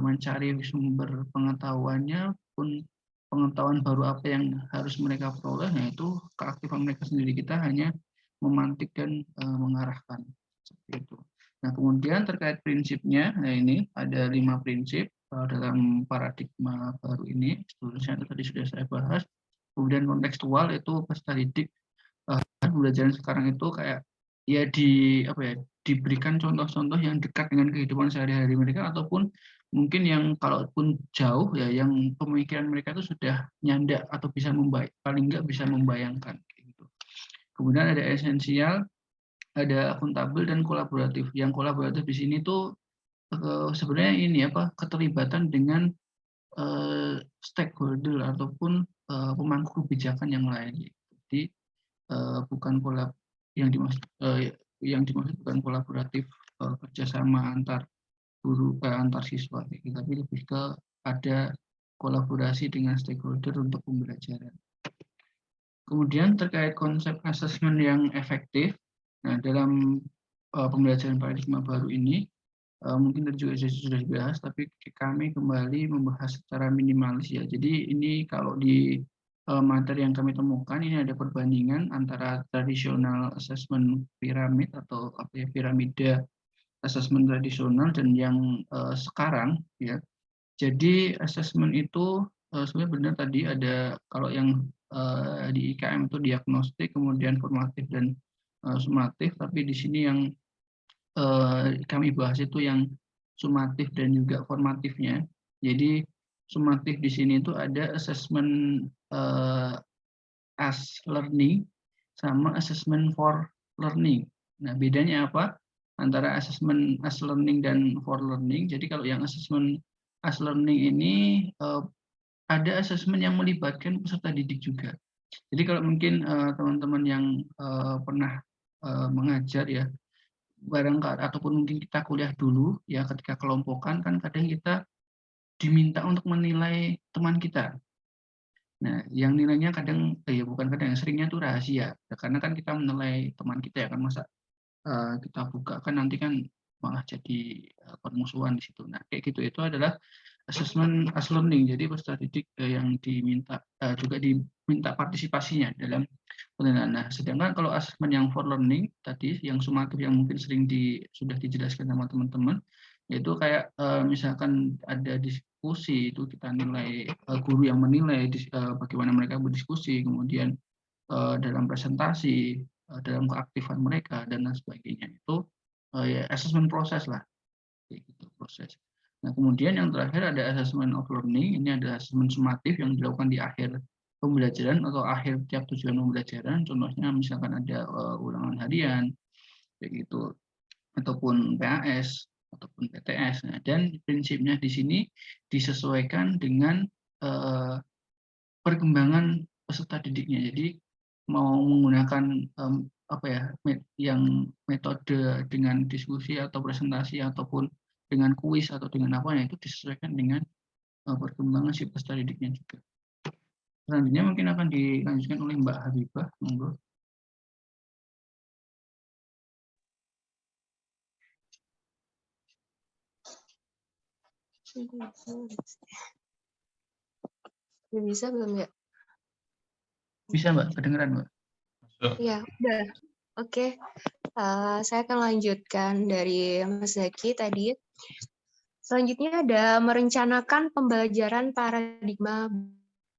mencari sumber pengetahuannya, pun pengetahuan baru apa yang harus mereka peroleh, yaitu keaktifan mereka sendiri. Kita hanya memantik dan mengarahkan, seperti itu. Nah, kemudian terkait prinsipnya, nah ini ada 5 prinsip dalam paradigma baru ini. Seterusnya tadi sudah saya bahas. Kemudian kontekstual, itu peserta didik pembelajaran sekarang itu kayak ya diberikan contoh-contoh yang dekat dengan kehidupan sehari-hari mereka, ataupun mungkin yang kalaupun jauh ya yang pemikiran mereka itu sudah nyandak atau bisa paling nggak bisa membayangkan, gitu. Kemudian ada esensial, ada akuntabel, dan kolaboratif. Yang kolaboratif di sini tuh sebenarnya ini keterlibatan dengan stakeholder ataupun pemangku kebijakan yang lain. Jadi bukan yang dimaksud bukan kolaboratif kerjasama antar guru antar siswa, tapi lebih ke ada kolaborasi dengan stakeholder untuk pembelajaran. Kemudian terkait konsep asesmen yang efektif, nah dalam pembelajaran paradigma baru ini mungkin tadi juga sudah dibahas, tapi kami kembali membahas secara minimalis ya. Jadi ini kalau di materi yang kami temukan, ini ada perbandingan antara tradisional assessment piramid atau piramida assessment tradisional dan yang sekarang ya. Jadi assessment itu sebenarnya benar tadi ada, kalau yang di IKM itu diagnostik, kemudian formatif dan sumatif, tapi di sini yang kami bahas itu yang sumatif dan juga formatifnya. Jadi sumatif di sini itu ada assessment as learning sama assessment for learning. Nah, bedanya apa antara assessment as learning dan for learning? Jadi kalau yang assessment as learning ini ada assessment yang melibatkan peserta didik juga. Jadi kalau mungkin teman-teman yang pernah mengajar ya, barangkali ataupun mungkin kita kuliah dulu ya, ketika kelompokan kan kadang kita diminta untuk menilai teman kita. Nah, yang nilainya kadang ya bukan kadang, yang seringnya itu rahasia. Ya, karena kan kita menilai teman kita ya kan, masa kita buka kan nanti kan malah jadi permusuhan di situ. Nah, kayak gitu itu adalah assessment as learning. Jadi peserta didik yang diminta juga diminta partisipasinya dalam penilaian. Nah, sedangkan kalau assessment yang for learning tadi, yang sumatif yang mungkin sering sudah dijelaskan sama teman-teman, yaitu kayak misalkan ada diskusi, itu kita nilai, guru yang menilai bagaimana mereka berdiskusi, kemudian dalam presentasi, dalam keaktifan mereka dan lain sebagainya. Itu ya assessment proses lah, kayak gitu, proses. Nah, kemudian yang terakhir ada assessment of learning. Ini adalah assessment sumatif yang dilakukan di akhir pembelajaran atau akhir tiap tujuan pembelajaran. Contohnya misalkan ada ulangan harian, kayak gitu, ataupun PAS ataupun PTS. Nah, dan prinsipnya di sini disesuaikan dengan perkembangan peserta didiknya. Jadi mau menggunakan yang metode dengan diskusi atau presentasi ataupun dengan kuis atau dengan apa ya, itu disesuaikan dengan perkembangan si peserta didiknya juga. Selanjutnya mungkin akan dilanjutkan oleh Mbak Habibah, monggo. Bisa belum ya? Bisa Mbak, kedengeran Mbak? Ya, udah. Oke, saya akan lanjutkan dari Mas Zaki tadi. Selanjutnya ada merencanakan pembelajaran paradigma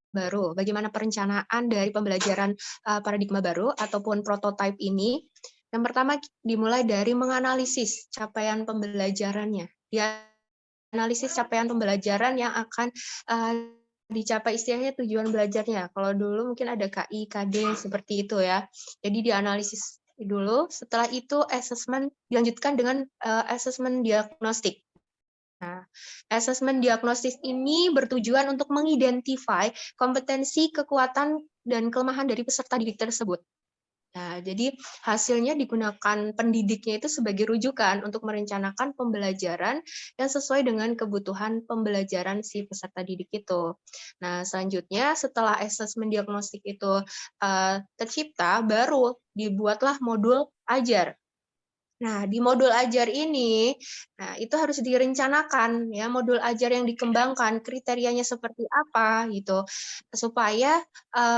baru. Bagaimana perencanaan dari pembelajaran paradigma baru ataupun prototipe ini? Yang pertama dimulai dari menganalisis capaian pembelajarannya. Dianalisis capaian pembelajaran yang akan dicapai, istilahnya tujuan belajarnya. Kalau dulu mungkin ada KI, KD seperti itu ya. Jadi dianalisis dulu. Setelah itu assessment dilanjutkan dengan assessment diagnostik. Nah, asesmen diagnostis ini bertujuan untuk mengidentify kompetensi, kekuatan, dan kelemahan dari peserta didik tersebut. Nah, jadi hasilnya digunakan pendidiknya itu sebagai rujukan untuk merencanakan pembelajaran yang sesuai dengan kebutuhan pembelajaran si peserta didik itu. Nah, selanjutnya setelah asesmen diagnostik itu tercipta, baru dibuatlah modul ajar. Nah, di modul ajar ini, nah itu harus direncanakan ya, modul ajar yang dikembangkan kriterianya seperti apa gitu, supaya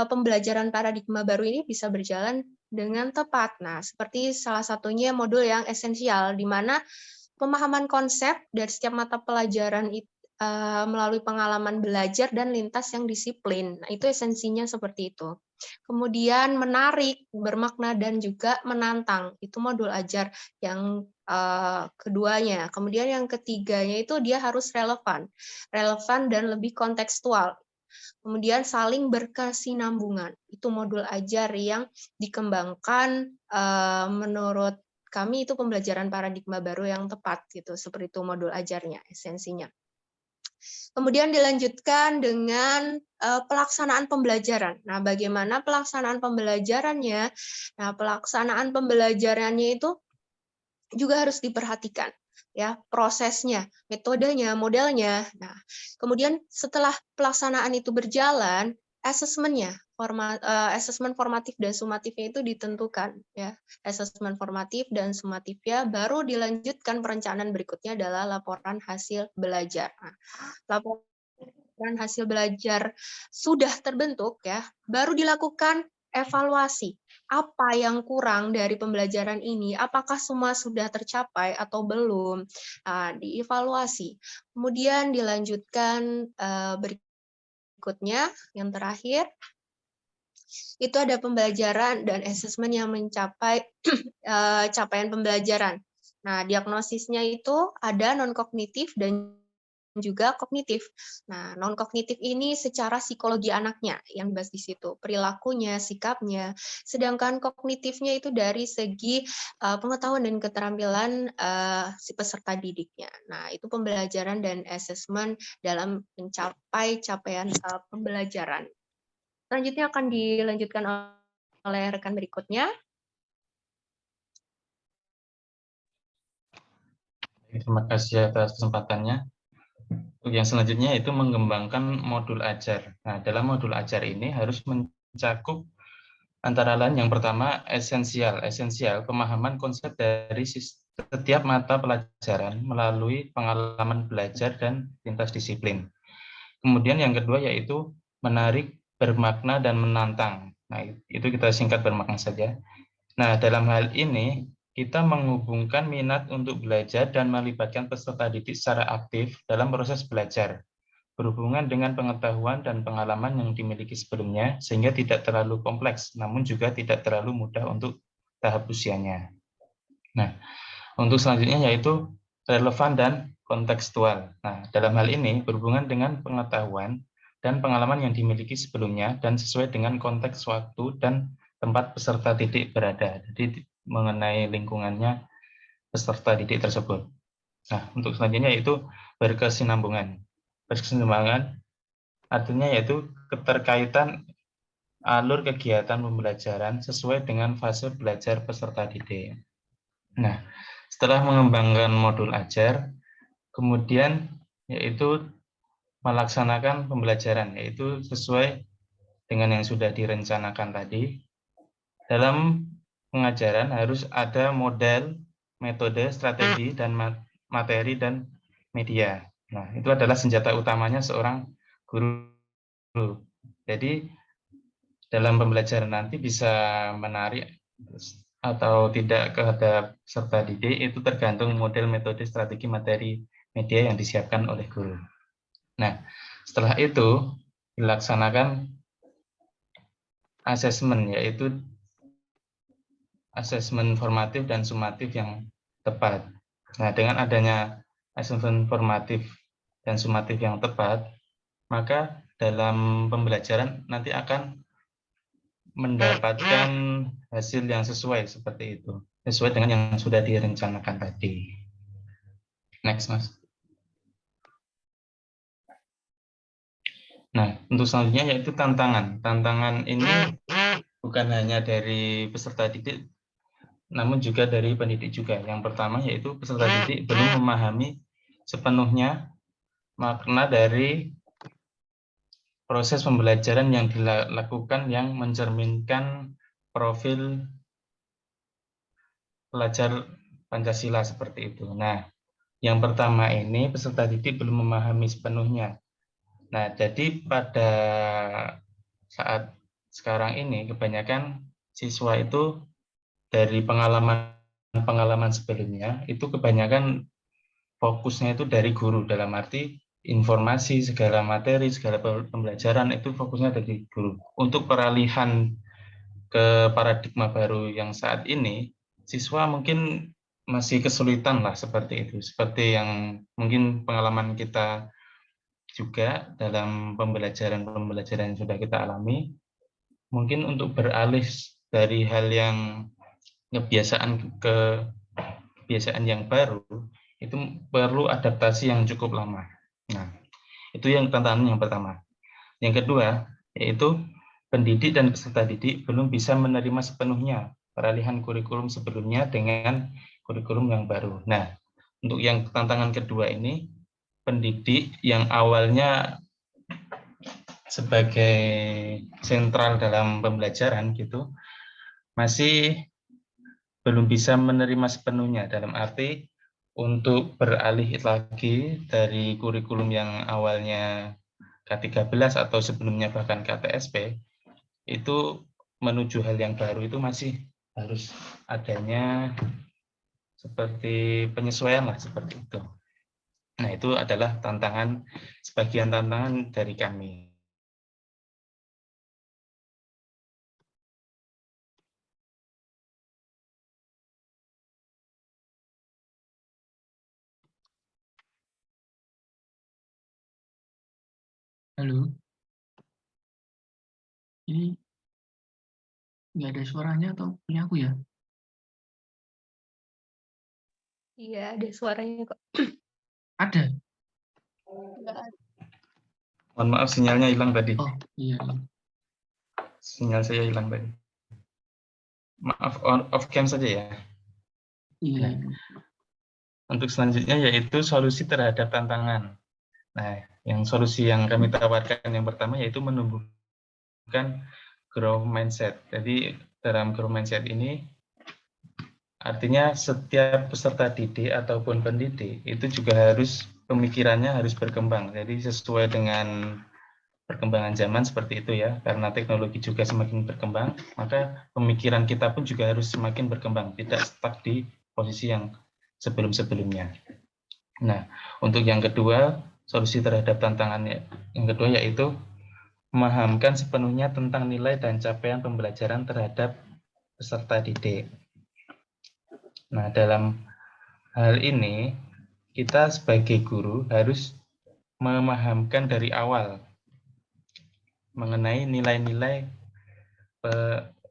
pembelajaran paradigma baru ini bisa berjalan dengan tepat. Nah, seperti salah satunya modul yang esensial, di mana pemahaman konsep dari setiap mata pelajaran itu melalui pengalaman belajar dan lintas yang disiplin. Nah, itu esensinya seperti itu. Kemudian menarik, bermakna, dan juga menantang. Itu modul ajar yang keduanya. Kemudian yang ketiganya itu dia harus relevan dan lebih kontekstual. Kemudian saling berkesinambungan. Itu modul ajar yang dikembangkan menurut kami itu pembelajaran paradigma baru yang tepat gitu. Seperti itu modul ajarnya, esensinya. Kemudian dilanjutkan dengan pelaksanaan pembelajaran. Nah, bagaimana pelaksanaan pembelajarannya? Nah, pelaksanaan pembelajarannya itu juga harus diperhatikan, ya, prosesnya, metodenya, modelnya. Nah, kemudian setelah pelaksanaan itu berjalan, asesmennya, asesmen formatif dan sumatifnya itu ditentukan ya. Asesmen formatif dan sumatifnya baru dilanjutkan perencanaan berikutnya adalah laporan hasil belajar. Nah, laporan hasil belajar sudah terbentuk ya, baru dilakukan evaluasi. Apa yang kurang dari pembelajaran ini? Apakah semua sudah tercapai atau belum? Nah, dievaluasi. Kemudian dilanjutkan berikutnya, yang terakhir, itu ada pembelajaran dan asesmen yang mencapai capaian pembelajaran. Nah, diagnosisnya itu ada non-kognitif dan juga kognitif. Nah, non-kognitif ini secara psikologi anaknya yang dibahas di situ, perilakunya, sikapnya. Sedangkan kognitifnya itu dari segi pengetahuan dan keterampilan si peserta didiknya. Nah, itu pembelajaran dan asesmen dalam mencapai capaian pembelajaran. Selanjutnya akan dilanjutkan oleh rekan berikutnya. Terima kasih atas kesempatannya. Yang selanjutnya itu mengembangkan modul ajar. Nah, dalam modul ajar ini harus mencakup antara lain yang pertama esensial pemahaman konsep dari setiap mata pelajaran melalui pengalaman belajar dan lintas disiplin. Kemudian yang kedua yaitu menarik, bermakna, dan menantang. Nah, itu kita singkat bermakna saja. Nah, dalam hal ini kita menghubungkan minat untuk belajar dan melibatkan peserta didik secara aktif dalam proses belajar, berhubungan dengan pengetahuan dan pengalaman yang dimiliki sebelumnya, sehingga tidak terlalu kompleks, namun juga tidak terlalu mudah untuk tahap usianya. Nah, untuk selanjutnya yaitu relevan dan kontekstual. Nah, dalam hal ini berhubungan dengan pengetahuan dan pengalaman yang dimiliki sebelumnya dan sesuai dengan konteks waktu dan tempat peserta didik berada. Jadi mengenai lingkungannya peserta didik tersebut. Nah, untuk selanjutnya yaitu berkesinambungan. Berkesinambungan artinya yaitu keterkaitan alur kegiatan pembelajaran sesuai dengan fase belajar peserta didik. Nah, setelah mengembangkan modul ajar, kemudian yaitu melaksanakan pembelajaran, yaitu sesuai dengan yang sudah direncanakan tadi. Dalam pengajaran harus ada model, metode, strategi, dan materi dan media. Nah, itu adalah senjata utamanya seorang guru. Jadi, dalam pembelajaran nanti bisa menarik atau tidak kehadap peserta didik itu tergantung model, metode, strategi, materi, media yang disiapkan oleh guru. Nah, setelah itu dilaksanakan asesmen, yaitu asesmen formatif dan sumatif yang tepat. Nah, dengan adanya asesmen formatif dan sumatif yang tepat, maka dalam pembelajaran nanti akan mendapatkan hasil yang sesuai seperti itu, sesuai dengan yang sudah direncanakan tadi. Next, Mas. Nah, untuk selanjutnya yaitu tantangan. Tantangan ini bukan hanya dari peserta didik, namun juga dari pendidik juga. Yang pertama yaitu peserta didik belum memahami sepenuhnya makna dari proses pembelajaran yang dilakukan yang mencerminkan profil pelajar Pancasila seperti itu. Nah, yang pertama ini peserta didik belum memahami sepenuhnya. Nah, jadi pada saat sekarang ini kebanyakan siswa itu dari pengalaman sebelumnya itu kebanyakan fokusnya itu dari guru, dalam arti informasi, segala materi, segala pembelajaran itu fokusnya dari guru. Untuk peralihan ke paradigma baru yang saat ini, siswa mungkin masih kesulitan lah seperti itu. Seperti yang mungkin pengalaman kita juga dalam pembelajaran yang sudah kita alami, mungkin untuk beralih dari hal yang kebiasaan ke kebiasaan yang baru, itu perlu adaptasi yang cukup lama. Nah, itu yang tantangan yang pertama. Yang kedua, yaitu pendidik dan peserta didik belum bisa menerima sepenuhnya peralihan kurikulum sebelumnya dengan kurikulum yang baru. Nah, untuk yang tantangan kedua ini, pendidik yang awalnya sebagai sentral dalam pembelajaran gitu masih belum bisa menerima sepenuhnya, dalam arti untuk beralih lagi dari kurikulum yang awalnya K13 atau sebelumnya bahkan KTSP itu menuju hal yang baru itu masih harus adanya seperti penyesuaian lah seperti itu. Nah, itu adalah sebagian tantangan dari kami. Halo, ini nggak ada suaranya atau punya aku ya? Iya, ada suaranya kok. Ada. Nggak ada. Mohon maaf sinyalnya hilang tadi. Oh iya. Sinyal saya hilang tadi. Maaf, off cam saja ya. Iya. Nah, untuk selanjutnya yaitu solusi terhadap tantangan. Nah, solusi yang kami tawarkan yang pertama yaitu menumbuhkan growth mindset. Jadi dalam growth mindset ini artinya setiap peserta didik ataupun pendidik itu juga harus pemikirannya harus berkembang. Jadi sesuai dengan perkembangan zaman seperti itu ya, karena teknologi juga semakin berkembang, maka pemikiran kita pun juga harus semakin berkembang, tidak stuck di posisi yang sebelum-sebelumnya. Nah, untuk yang kedua, solusi terhadap tantangan yang kedua yaitu memahamkan sepenuhnya tentang nilai dan capaian pembelajaran terhadap peserta didik. Nah, dalam hal ini, kita sebagai guru harus memahamkan dari awal mengenai nilai-nilai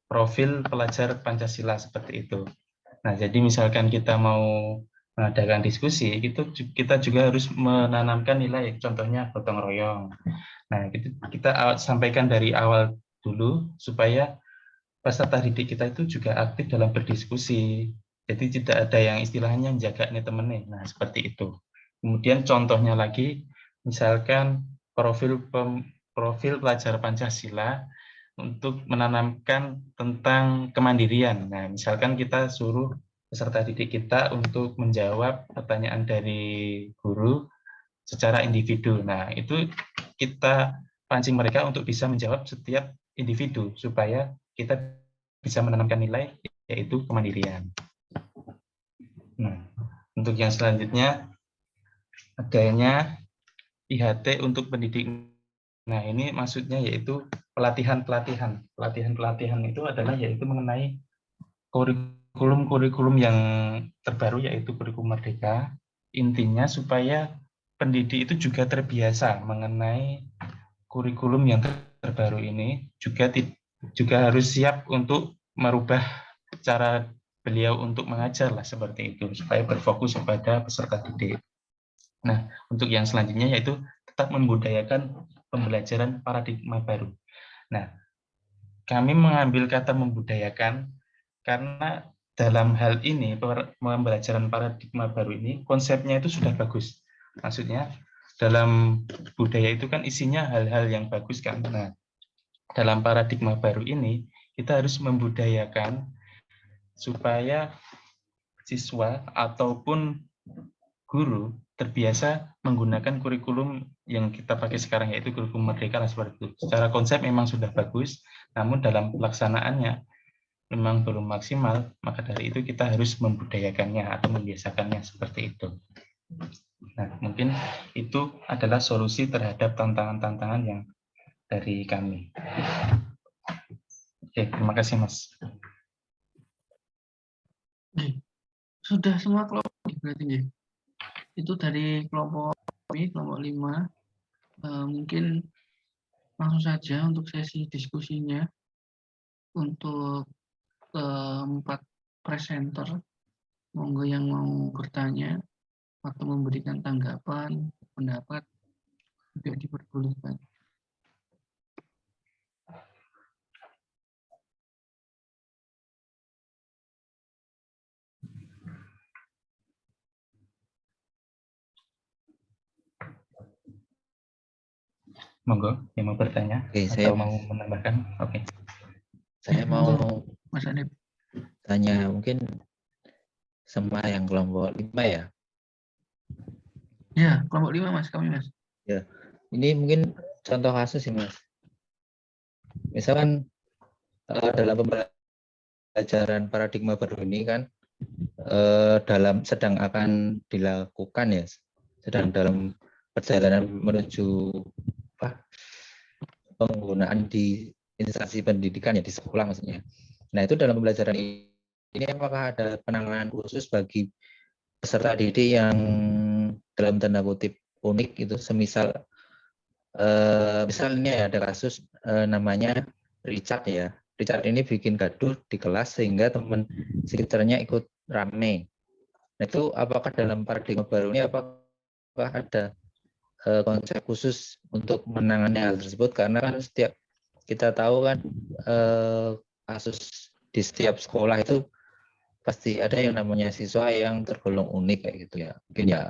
profil pelajar Pancasila seperti itu. Nah, jadi misalkan kita mau mengadakan diskusi, kita juga harus menanamkan nilai, contohnya gotong royong. Nah, kita sampaikan dari awal dulu supaya peserta didik kita itu juga aktif dalam berdiskusi. Jadi tidak ada yang istilahnya jaga nih temennya. Nah, seperti itu. Kemudian contohnya lagi, misalkan profil pelajar Pancasila untuk menanamkan tentang kemandirian. Nah, misalkan kita suruh peserta didik kita untuk menjawab pertanyaan dari guru secara individu. Nah, itu kita pancing mereka untuk bisa menjawab setiap individu supaya kita bisa menanamkan nilai yaitu kemandirian. Nah, untuk yang selanjutnya adanya IHT untuk pendidik. Nah, ini maksudnya yaitu pelatihan-pelatihan. Pelatihan-pelatihan itu adalah yaitu mengenai kurikulum yang terbaru yaitu kurikulum Merdeka. Intinya supaya pendidik itu juga terbiasa mengenai kurikulum yang terbaru ini, juga harus siap untuk merubah cara beliau untuk mengajar lah seperti itu supaya berfokus kepada peserta didik. Nah, untuk yang selanjutnya yaitu tetap membudayakan pembelajaran paradigma baru. Nah, kami mengambil kata membudayakan karena dalam hal ini pembelajaran paradigma baru ini konsepnya itu sudah bagus. Maksudnya dalam budaya itu kan isinya hal-hal yang bagus kan. Nah, dalam paradigma baru ini kita harus membudayakan supaya siswa ataupun guru terbiasa menggunakan kurikulum yang kita pakai sekarang yaitu kurikulum Merdeka lah seperti itu. Secara konsep memang sudah bagus, namun dalam pelaksanaannya memang belum maksimal, maka dari itu kita harus membudayakannya atau membiasakannya seperti itu. Nah, mungkin itu adalah solusi terhadap tantangan-tantangan yang dari kami. Oke, terima kasih Mas. Sudah semua kelompok berarti ya? Itu dari kelompok kami, kelompok 5. Mungkin langsung saja untuk sesi diskusinya. Untuk 4 presenter, monggo yang mau bertanya atau memberikan tanggapan, pendapat, juga diperbolehkan. Monggo, yang mau bertanya Oke, atau mau menambahkan? Oke. Saya mau Mas Anip. tanya mungkin sama yang kelompok 5 ya. Ya, kelompok 5 Mas, kami Mas. Ya, ini mungkin contoh kasus sih Mas. Misalkan dalam pembelajaran paradigma baru ini kan sedang akan dilakukan ya, sedang dalam perjalanan menuju penggunaan di instansi pendidikan ya, di sekolah maksudnya. Nah itu dalam pembelajaran ini apakah ada penanganan khusus bagi peserta didik yang dalam tanda kutip unik itu, semisal misalnya ya, ada kasus namanya Richard ya. Richard ini bikin gaduh di kelas sehingga teman sekitarnya ikut rame. Nah itu apakah dalam paradigma baru ini apakah ada konsep khusus untuk menangani hal tersebut, karena kan setiap kita tahu kan kasus di setiap sekolah itu pasti ada yang namanya siswa yang tergolong unik kayak gitu ya. Mungkin ya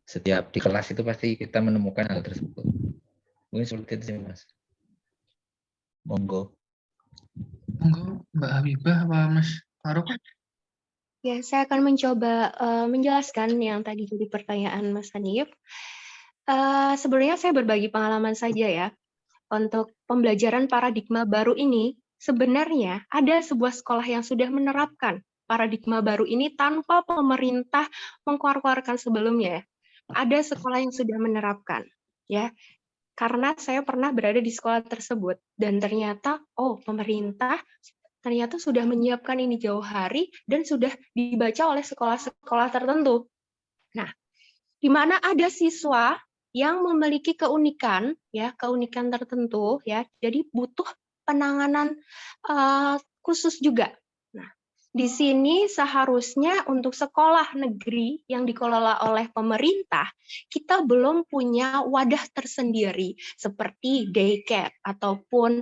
setiap di kelas itu pasti kita menemukan hal tersebut. Mungkin seperti itu sih Mas. Monggo. Monggo Mbak Habibah apa Mas Farouk? Ya, saya akan mencoba menjelaskan yang tadi jadi pertanyaan Mas Hanif. Sebenarnya saya berbagi pengalaman saja ya. Untuk pembelajaran paradigma baru ini, sebenarnya ada sebuah sekolah yang sudah menerapkan paradigma baru ini tanpa pemerintah mengkeluarkan sebelumnya. Ada sekolah yang sudah menerapkan, ya. Karena saya pernah berada di sekolah tersebut dan ternyata, pemerintah ternyata sudah menyiapkan ini jauh hari dan sudah dibaca oleh sekolah-sekolah tertentu. Nah, di mana ada siswa yang memiliki keunikan tertentu ya, jadi butuh penanganan khusus juga. Nah, di sini seharusnya untuk sekolah negeri yang dikelola oleh pemerintah, kita belum punya wadah tersendiri seperti daycare ataupun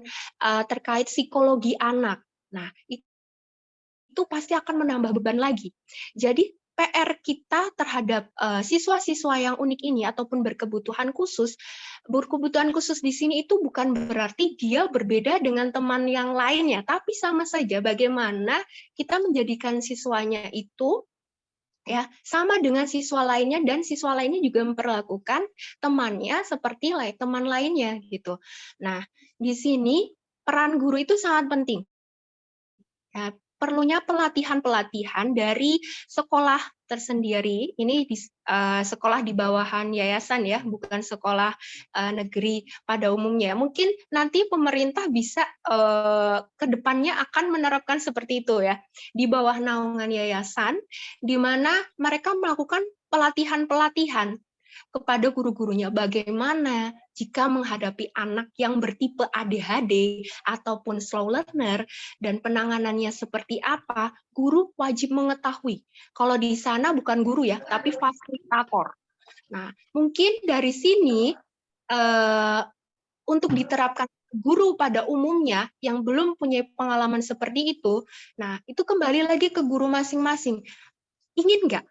terkait psikologi anak. Nah, itu pasti akan menambah beban lagi. Jadi PR kita terhadap siswa-siswa yang unik ini ataupun berkebutuhan khusus di sini itu bukan berarti dia berbeda dengan teman yang lainnya, tapi sama saja bagaimana kita menjadikan siswanya itu ya sama dengan siswa lainnya, dan siswa lainnya juga memperlakukan temannya seperti teman lainnya gitu. Nah, di sini peran guru itu sangat penting. Ya, perlunya pelatihan-pelatihan dari sekolah tersendiri. Ini sekolah di bawahan yayasan ya, bukan sekolah negeri pada umumnya. Mungkin nanti pemerintah bisa ke depannya akan menerapkan seperti itu ya, di bawah naungan yayasan, di mana mereka melakukan pelatihan-pelatihan kepada guru-gurunya bagaimana jika menghadapi anak yang bertipe ADHD ataupun slow learner dan penanganannya seperti apa, guru wajib mengetahui. Kalau di sana bukan guru ya, tapi fasilitator. Nah, mungkin dari sini untuk diterapkan guru pada umumnya yang belum punya pengalaman seperti itu, nah itu kembali lagi ke guru masing-masing. Ingin nggak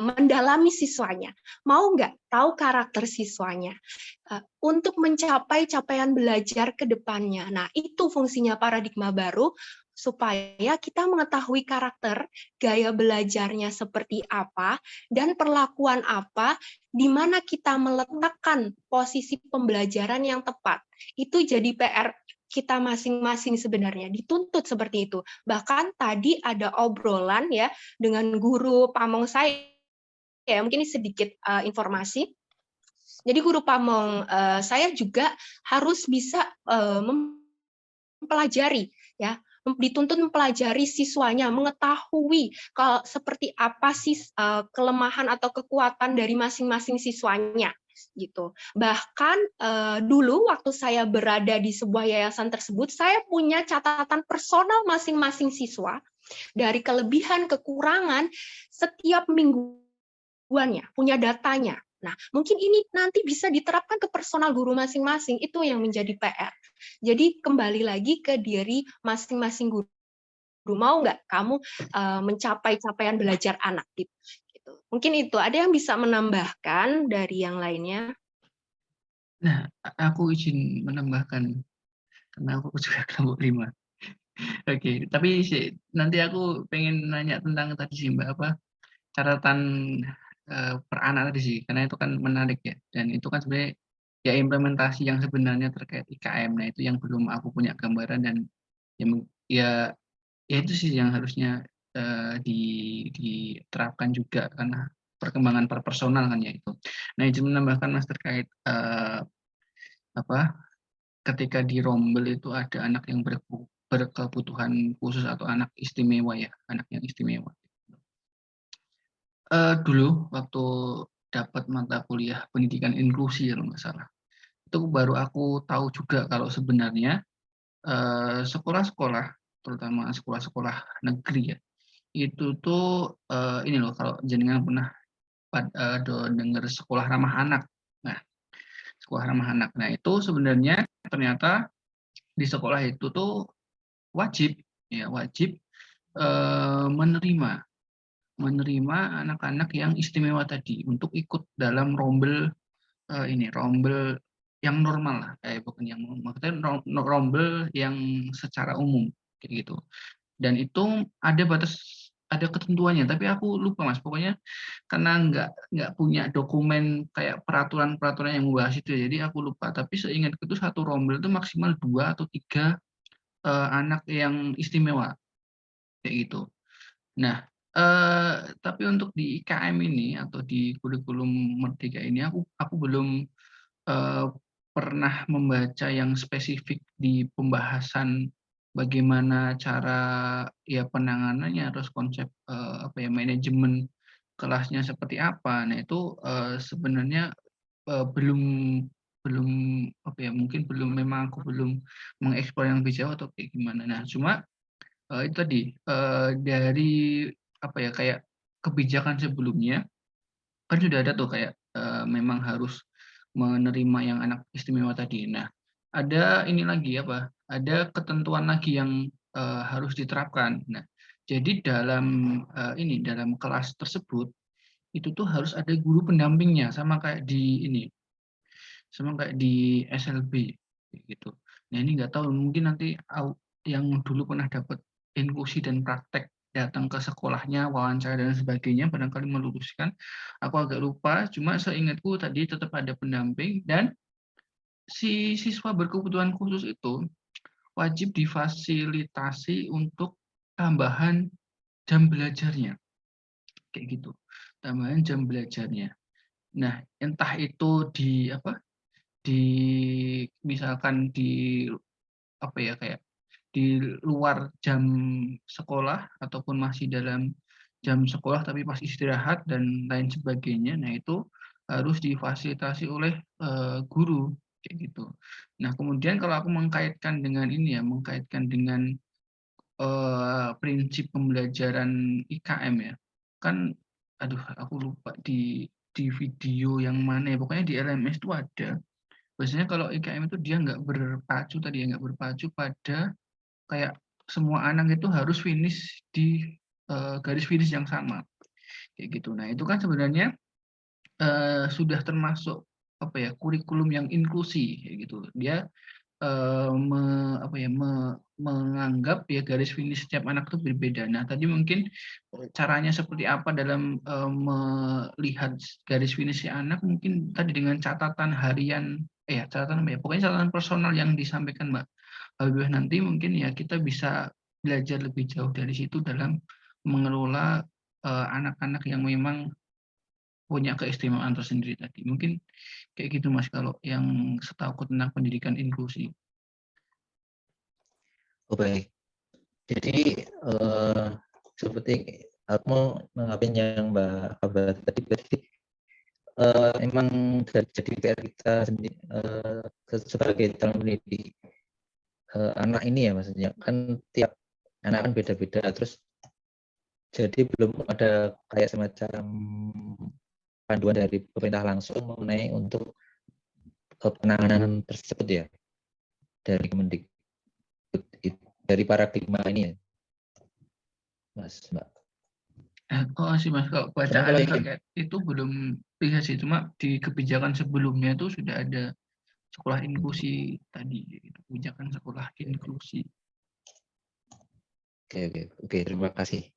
mendalami siswanya, mau nggak tahu karakter siswanya untuk mencapai capaian belajar ke depannya. Nah, itu fungsinya paradigma baru, supaya kita mengetahui karakter, gaya belajarnya seperti apa, dan perlakuan apa, di mana kita meletakkan posisi pembelajaran yang tepat. Itu jadi PR kita masing-masing sebenarnya, dituntut seperti itu. Bahkan tadi ada obrolan ya dengan guru pamong saya, ya mungkin ini sedikit informasi. Jadi guru pamong saya juga harus bisa mempelajari ya, dituntut mempelajari siswanya, mengetahui kalau seperti apa sih kelemahan atau kekuatan dari masing-masing siswanya gitu. Bahkan dulu waktu saya berada di sebuah yayasan tersebut, saya punya catatan personal masing-masing siswa dari kelebihan kekurangan setiap mingguannya, punya datanya. Nah, mungkin ini nanti bisa diterapkan ke personal guru masing-masing, itu yang menjadi PR. Jadi kembali lagi ke diri masing-masing guru. Mau nggak kamu mencapai capaian belajar anak gitu. Mungkin itu. Ada yang bisa menambahkan dari yang lainnya? Nah, aku izin menambahkan karena aku juga kelompok 5. Oke, tapi nanti aku pengen nanya tentang tadi sih Mbak, apa catatan per anak tadi sih, karena itu kan menarik ya, dan itu kan sebenarnya ya implementasi yang sebenarnya terkait IKM. Nah, itu yang belum aku punya gambaran dan ya itu sih yang harusnya diterapkan juga karena perkembangan per personal kan ya itu. Nah, izin menambahkan Mas terkait apa ketika di rombel itu ada anak yang berkebutuhan khusus atau anak istimewa ya, anak yang istimewa. Dulu waktu dapat mata kuliah pendidikan inklusi kalau nggak salah, itu baru aku tahu juga kalau sebenarnya sekolah-sekolah, terutama sekolah-sekolah negeri ya, itu tuh ini loh kalau jenengan pernah dengar sekolah ramah anak. Nah, sekolah ramah anak. Nah, itu sebenarnya ternyata di sekolah itu tuh wajib menerima anak-anak yang istimewa tadi untuk ikut dalam rombel rombel yang normal lah, bukan yang maksudnya rombel yang secara umum kayak gitu. Dan itu ada ketentuannya, tapi aku lupa Mas. Pokoknya karena nggak punya dokumen kayak peraturan-peraturan yang membahas itu, jadi aku lupa. Tapi seingatku itu satu rombel itu maksimal 2 atau 3 anak yang istimewa kayak gitu. Nah, tapi untuk di IKM ini atau di kurikulum Merdeka ini aku belum pernah membaca yang spesifik di pembahasan bagaimana cara ya penanganannya, terus konsep manajemen kelasnya seperti apa. Nah, itu sebenarnya belum belum mungkin memang aku belum mengeksplor yang lebih jauh atau kayak gimana. Nah, cuma itu tadi dari kayak kebijakan sebelumnya kan sudah ada tuh kayak memang harus menerima yang anak istimewa tadi. Nah, ada ini lagi ada ketentuan lagi yang harus diterapkan. Nah, jadi dalam kelas tersebut itu tuh harus ada guru pendampingnya sama kayak di SLB gitu. Nah, ini nggak tahu mungkin nanti yang dulu pernah dapat inklusi dan praktek datang ke sekolahnya, wawancara dan sebagainya, barangkali meluruskan. Aku agak lupa, cuma seingatku tadi tetap ada pendamping dan si siswa berkebutuhan khusus itu wajib difasilitasi untuk tambahan jam belajarnya, kayak gitu. Tambahan jam belajarnya. Nah, entah itu misalkan di kayak di luar jam sekolah ataupun masih dalam jam sekolah tapi pas istirahat dan lain sebagainya. Nah, itu harus difasilitasi oleh guru kayak gitu. Nah, kemudian kalau aku mengkaitkan dengan mengkaitkan dengan prinsip pembelajaran IKM ya. Kan aku lupa di video yang mana ya. Pokoknya di LMS itu ada. Biasanya kalau IKM itu dia nggak berpacu pada kayak semua anak itu harus finish di garis finish yang sama kayak gitu. Nah, itu kan sebenarnya sudah termasuk kurikulum yang inklusi kayak gitu. Dia menganggap ya garis finish setiap anak itu berbeda. Nah, tadi mungkin caranya seperti apa dalam melihat garis finish anak, mungkin tadi dengan catatan harian, pokoknya catatan personal yang disampaikan Mbak Habibah nanti, mungkin ya kita bisa belajar lebih jauh dari situ dalam mengelola anak-anak yang memang punya keistimewaan tersendiri tadi. Mungkin kayak gitu Mas kalau yang setahu tentang pendidikan inklusi. Oh, baik. Jadi seperti aku mau menanggapi yang Mbak Abah tadi, berarti emang jadi PR kita sendiri sebagai calon pendidik anak ini ya, maksudnya kan tiap anak kan beda-beda, terus jadi belum ada kayak semacam panduan dari pemerintah langsung mengenai untuk penanganan tersebut ya dari Kemendikbud, dari paradigma ini ya, Mas Mbak. Sih Mas, kalau bacaan terkait itu belum bisa sih, cuma di kebijakan sebelumnya itu sudah ada sekolah inklusi tadi, gitu. Kebijakan sekolah inklusi. Oke, terima kasih.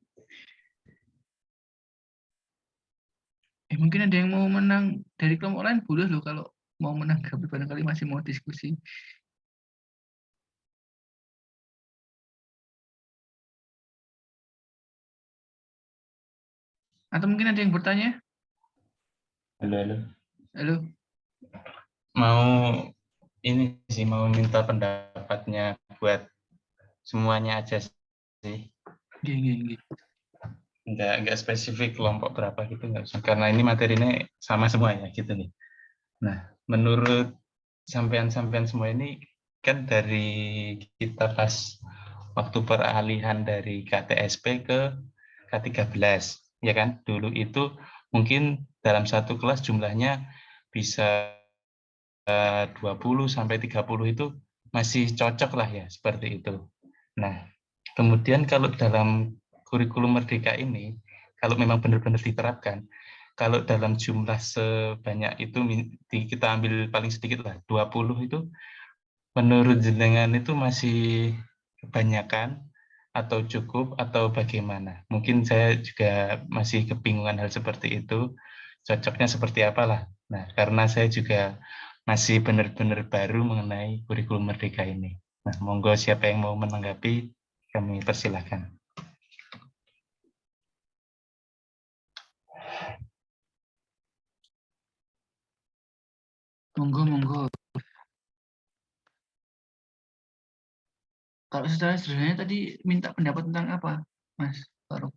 Mungkin ada yang mau menang dari kelompok lain, boleh loh kalau mau menanggapi, barangkali masih mau diskusi. Atau mungkin ada yang bertanya? Halo. Mau ini sih, mau minta pendapatnya buat semuanya aja sih. Gini. Enggak spesifik kelompok berapa gitu, enggak usah. Karena ini materinya sama semuanya gitu nih. Nah, menurut sampean-sampean semua ini kan dari kita pas waktu peralihan dari KTSP ke K13, ya kan? Dulu itu mungkin dalam satu kelas jumlahnya bisa 20 sampai 30 itu masih cocok lah ya, seperti itu. Nah, kemudian kalau dalam kurikulum Merdeka ini, kalau memang benar-benar diterapkan, kalau dalam jumlah sebanyak itu kita ambil paling sedikit lah, 20 itu menurut jenengan itu masih kebanyakan atau cukup atau bagaimana? Mungkin saya juga masih kebingungan hal seperti itu, cocoknya seperti apalah. Nah, karena saya juga masih benar-benar baru mengenai kurikulum Merdeka ini. Nah, monggo siapa yang mau menanggapi, kami persilahkan. Monggo. Kalau secara sederhananya tadi minta pendapat tentang apa, Mas Faruk?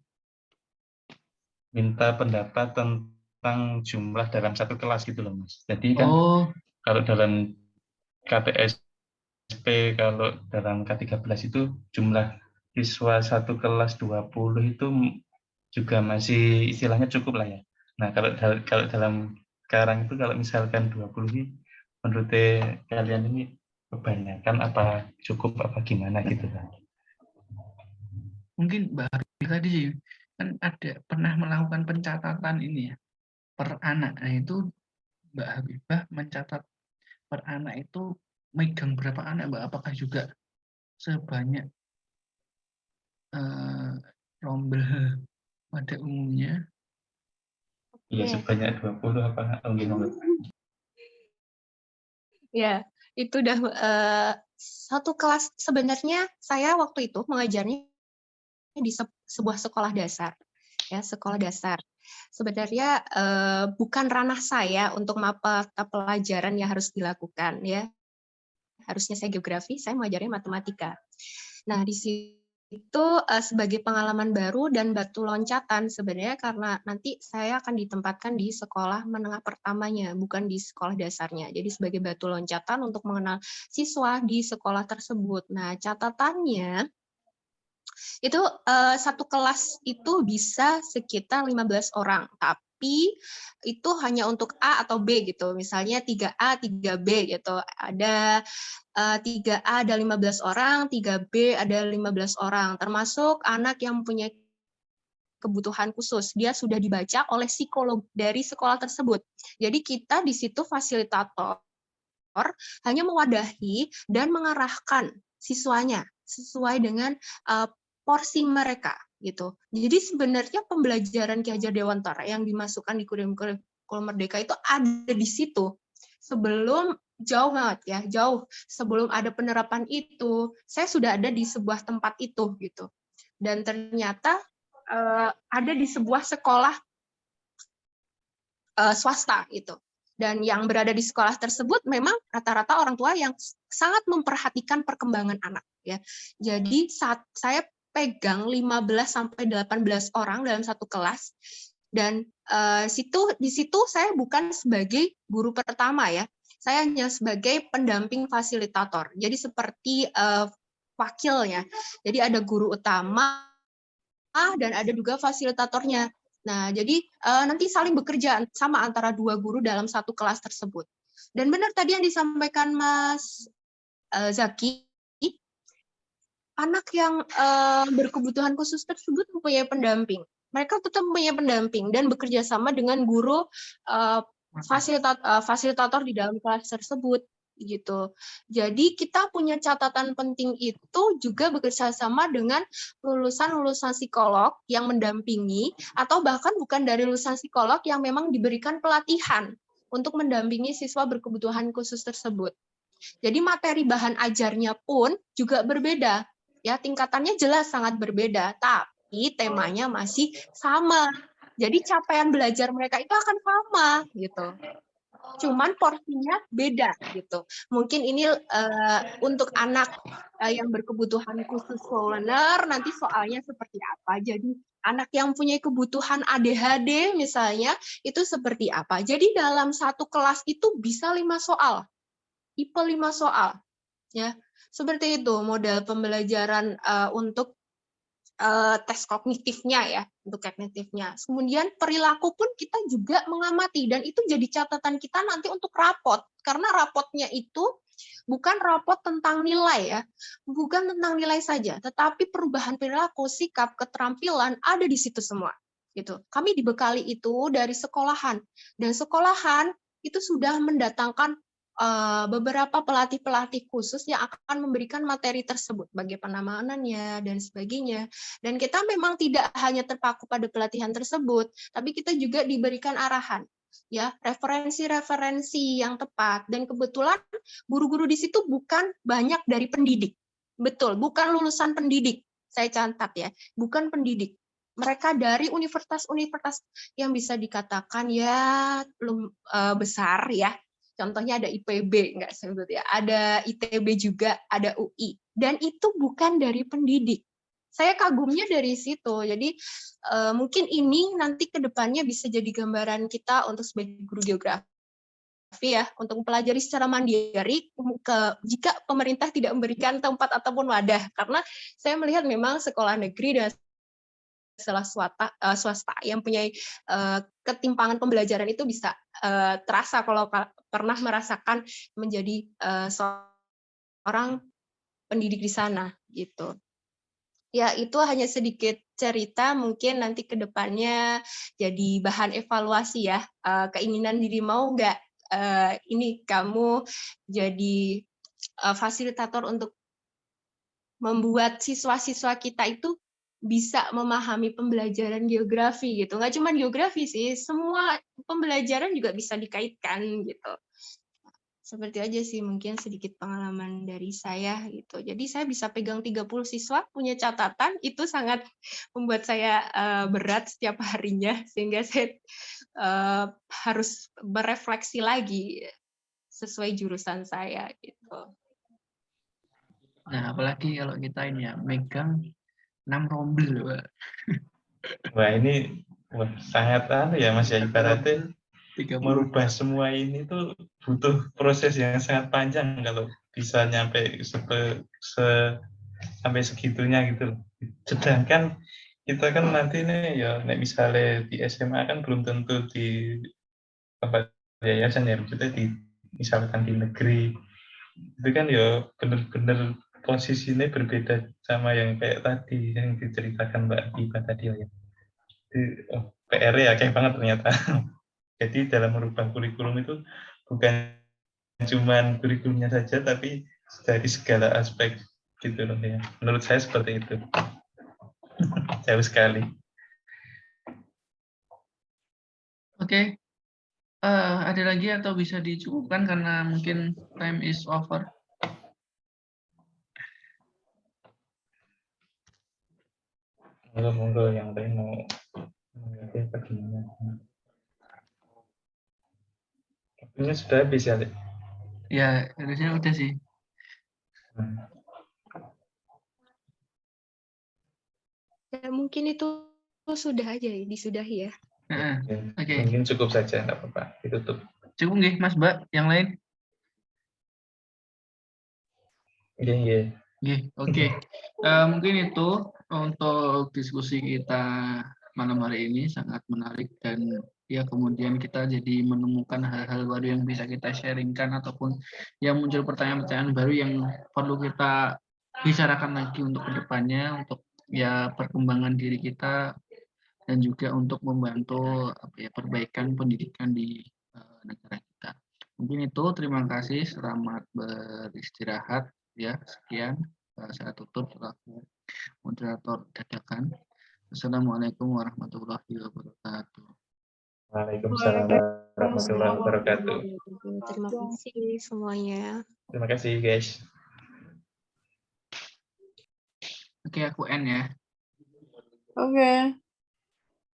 Minta pendapat tentang jumlah dalam satu kelas gitu loh, Mas. Jadi kan kalau dalam KTSP, kalau dalam K13 itu jumlah siswa satu kelas 20 itu juga masih istilahnya cukup lah ya. Nah, kalau dalam sekarang itu kalau misalkan 20 ini menurut kalian ini kebanyakan apa cukup apa gimana gitu kan? Mungkin Mbak Harbi tadi sih kan ada pernah melakukan pencatatan ini ya per anak. Nah itu Mbak Habibah mencatat per anak itu megang berapa anak Mbak? Apakah juga sebanyak rombel pada umumnya? Iya, sebanyak 20 apa enggak? Ya, itu udah satu kelas. Sebenarnya saya waktu itu mengajarnya di sebuah sekolah dasar, ya sekolah dasar. Sebenarnya bukan ranah saya untuk mata pelajaran yang harus dilakukan, ya. Harusnya saya geografi, saya mengajarnya matematika. Nah, di situ sebagai pengalaman baru dan batu loncatan sebenarnya karena nanti saya akan ditempatkan di sekolah menengah pertamanya, bukan di sekolah dasarnya. Jadi sebagai batu loncatan untuk mengenal siswa di sekolah tersebut. Nah, catatannya itu satu kelas itu bisa sekitar 15 orang, tapi itu hanya untuk A atau B gitu. Misalnya 3A, 3B gitu. Ada 3A ada 15 orang, 3B ada 15 orang, termasuk anak yang mempunyai kebutuhan khusus. Dia sudah dibaca oleh psikolog dari sekolah tersebut. Jadi kita di situ fasilitator hanya mewadahi dan mengarahkan siswanya sesuai dengan porsi mereka gitu. Jadi sebenarnya pembelajaran Ki Hajar Dewantara yang dimasukkan di kurikulum Merdeka itu ada di situ. Sebelum jauh banget ya, jauh sebelum ada penerapan itu, saya sudah ada di sebuah tempat itu gitu. Dan ternyata ada di sebuah sekolah swasta gitu. Dan yang berada di sekolah tersebut memang rata-rata orang tua yang sangat memperhatikan perkembangan anak ya. Jadi saat saya pegang 15 sampai 18 orang dalam satu kelas dan di situ saya bukan sebagai guru pertama ya. Saya hanya sebagai pendamping fasilitator. Jadi seperti wakilnya. Jadi ada guru utama dan ada juga fasilitatornya. Nah, jadi nanti saling bekerja sama antara dua guru dalam satu kelas tersebut. Dan benar tadi yang disampaikan Mas Zaki, anak yang berkebutuhan khusus tersebut mempunyai pendamping. Mereka tetap mempunyai pendamping dan bekerja sama dengan guru fasilitator di dalam kelas tersebut. gitu. Jadi kita punya catatan penting itu juga bekerja sama dengan lulusan-lulusan psikolog yang mendampingi, atau bahkan bukan dari lulusan psikolog yang memang diberikan pelatihan untuk mendampingi siswa berkebutuhan khusus tersebut. Jadi materi bahan ajarnya pun juga berbeda, ya tingkatannya jelas sangat berbeda, tapi temanya masih sama. Jadi capaian belajar mereka itu akan sama gitu. Cuman porsinya beda gitu. Mungkin ini untuk anak yang berkebutuhan khusus slow learner nanti soalnya seperti apa. Jadi anak yang punya kebutuhan ADHD misalnya itu seperti apa. Jadi dalam satu kelas itu bisa 5 soal. Tipe 5 soal. Ya. Seperti itu model pembelajaran untuk tes kognitifnya ya, untuk kognitifnya. Kemudian perilaku pun kita juga mengamati dan itu jadi catatan kita nanti untuk rapot. Karena rapotnya itu bukan rapot tentang nilai ya, bukan tentang nilai saja, tetapi perubahan perilaku, sikap, keterampilan ada di situ semua. Gitu. Kami dibekali itu dari sekolahan dan sekolahan itu sudah mendatangkan beberapa pelatih-pelatih khusus yang akan memberikan materi tersebut, bagi pengamanannya dan sebagainya. Dan kita memang tidak hanya terpaku pada pelatihan tersebut, tapi kita juga diberikan arahan, ya referensi-referensi yang tepat. Dan kebetulan guru-guru di situ bukan banyak dari pendidik, betul, bukan lulusan pendidik. Saya catat ya, bukan pendidik. Mereka dari universitas-universitas yang bisa dikatakan ya belum besar ya. Contohnya ada IPB, nggak sebut ya, ada ITB juga, ada UI, dan itu bukan dari pendidik. Saya kagumnya dari situ. Jadi mungkin ini nanti ke depannya bisa jadi gambaran kita untuk sebagai guru geografi ya, untuk mempelajari secara mandiri jika pemerintah tidak memberikan tempat ataupun wadah. Karena saya melihat memang sekolah negeri dan sekolah swasta yang punya ketimpangan pembelajaran itu bisa terasa kalau pernah merasakan menjadi seorang pendidik di sana gitu. Ya itu hanya sedikit cerita, mungkin nanti ke depannya jadi bahan evaluasi ya. Keinginan diri mau nggak ini kamu jadi fasilitator untuk membuat siswa-siswa kita itu bisa memahami pembelajaran geografi gitu. Nggak cuma geografi sih, semua pembelajaran juga bisa dikaitkan gitu. Seperti aja sih mungkin sedikit pengalaman dari saya gitu. Jadi saya bisa pegang 30 siswa, punya catatan, itu sangat membuat saya berat setiap harinya, sehingga saya harus berefleksi lagi sesuai jurusan saya gitu. Nah, apalagi kalau kita ini ya, megang 6 rombel, Pak. Wah, ini sangat ya Mas ya, ibaratnya merubah semua ini tuh butuh proses yang sangat panjang kalau bisa nyampe sampai segitunya gitu. Sedangkan kita kan nanti nih ya, misalnya di SMA kan belum tentu di tempat yayasan ya, maksudnya misalkan di negeri itu kan ya benar-benar posisinya berbeda sama yang kayak tadi yang diceritakan Mbak Diva tadi ya. PR ya kayak banget ternyata. Jadi dalam merubah kurikulum itu bukan cuma kurikulumnya saja, tapi dari segala aspek gitu loh ya. Menurut saya seperti itu. Jauh sekali. Oke. Ada lagi atau bisa dicukupkan karena mungkin time is over? Monggo yang lain mau mengerti apa gimana. Ini sudah habis ya, Lek? Ya, harusnya udah sih. Ya, mungkin itu sudah aja ya, disudahi ya. Oke. Mungkin cukup saja, nggak apa-apa. Ditutup. Cukup nggih, Mas, Mbak? Yang lain? Iya. Oke. Mungkin itu untuk diskusi kita malam hari ini sangat menarik dan ya kemudian kita jadi menemukan hal-hal baru yang bisa kita sharingkan ataupun yang muncul pertanyaan-pertanyaan baru yang perlu kita bicarakan lagi untuk kedepannya, untuk ya perkembangan diri kita dan juga untuk membantu perbaikan pendidikan di negara kita. Mungkin itu, terima kasih, selamat beristirahat ya. Sekian, saya tutup selaku moderator dadakan. Assalamualaikum warahmatullahi wabarakatuh. Waalaikumsalam warahmatullahi wabarakatuh. Terima kasih semuanya. Terima kasih guys. Oke, aku end ya. Oke.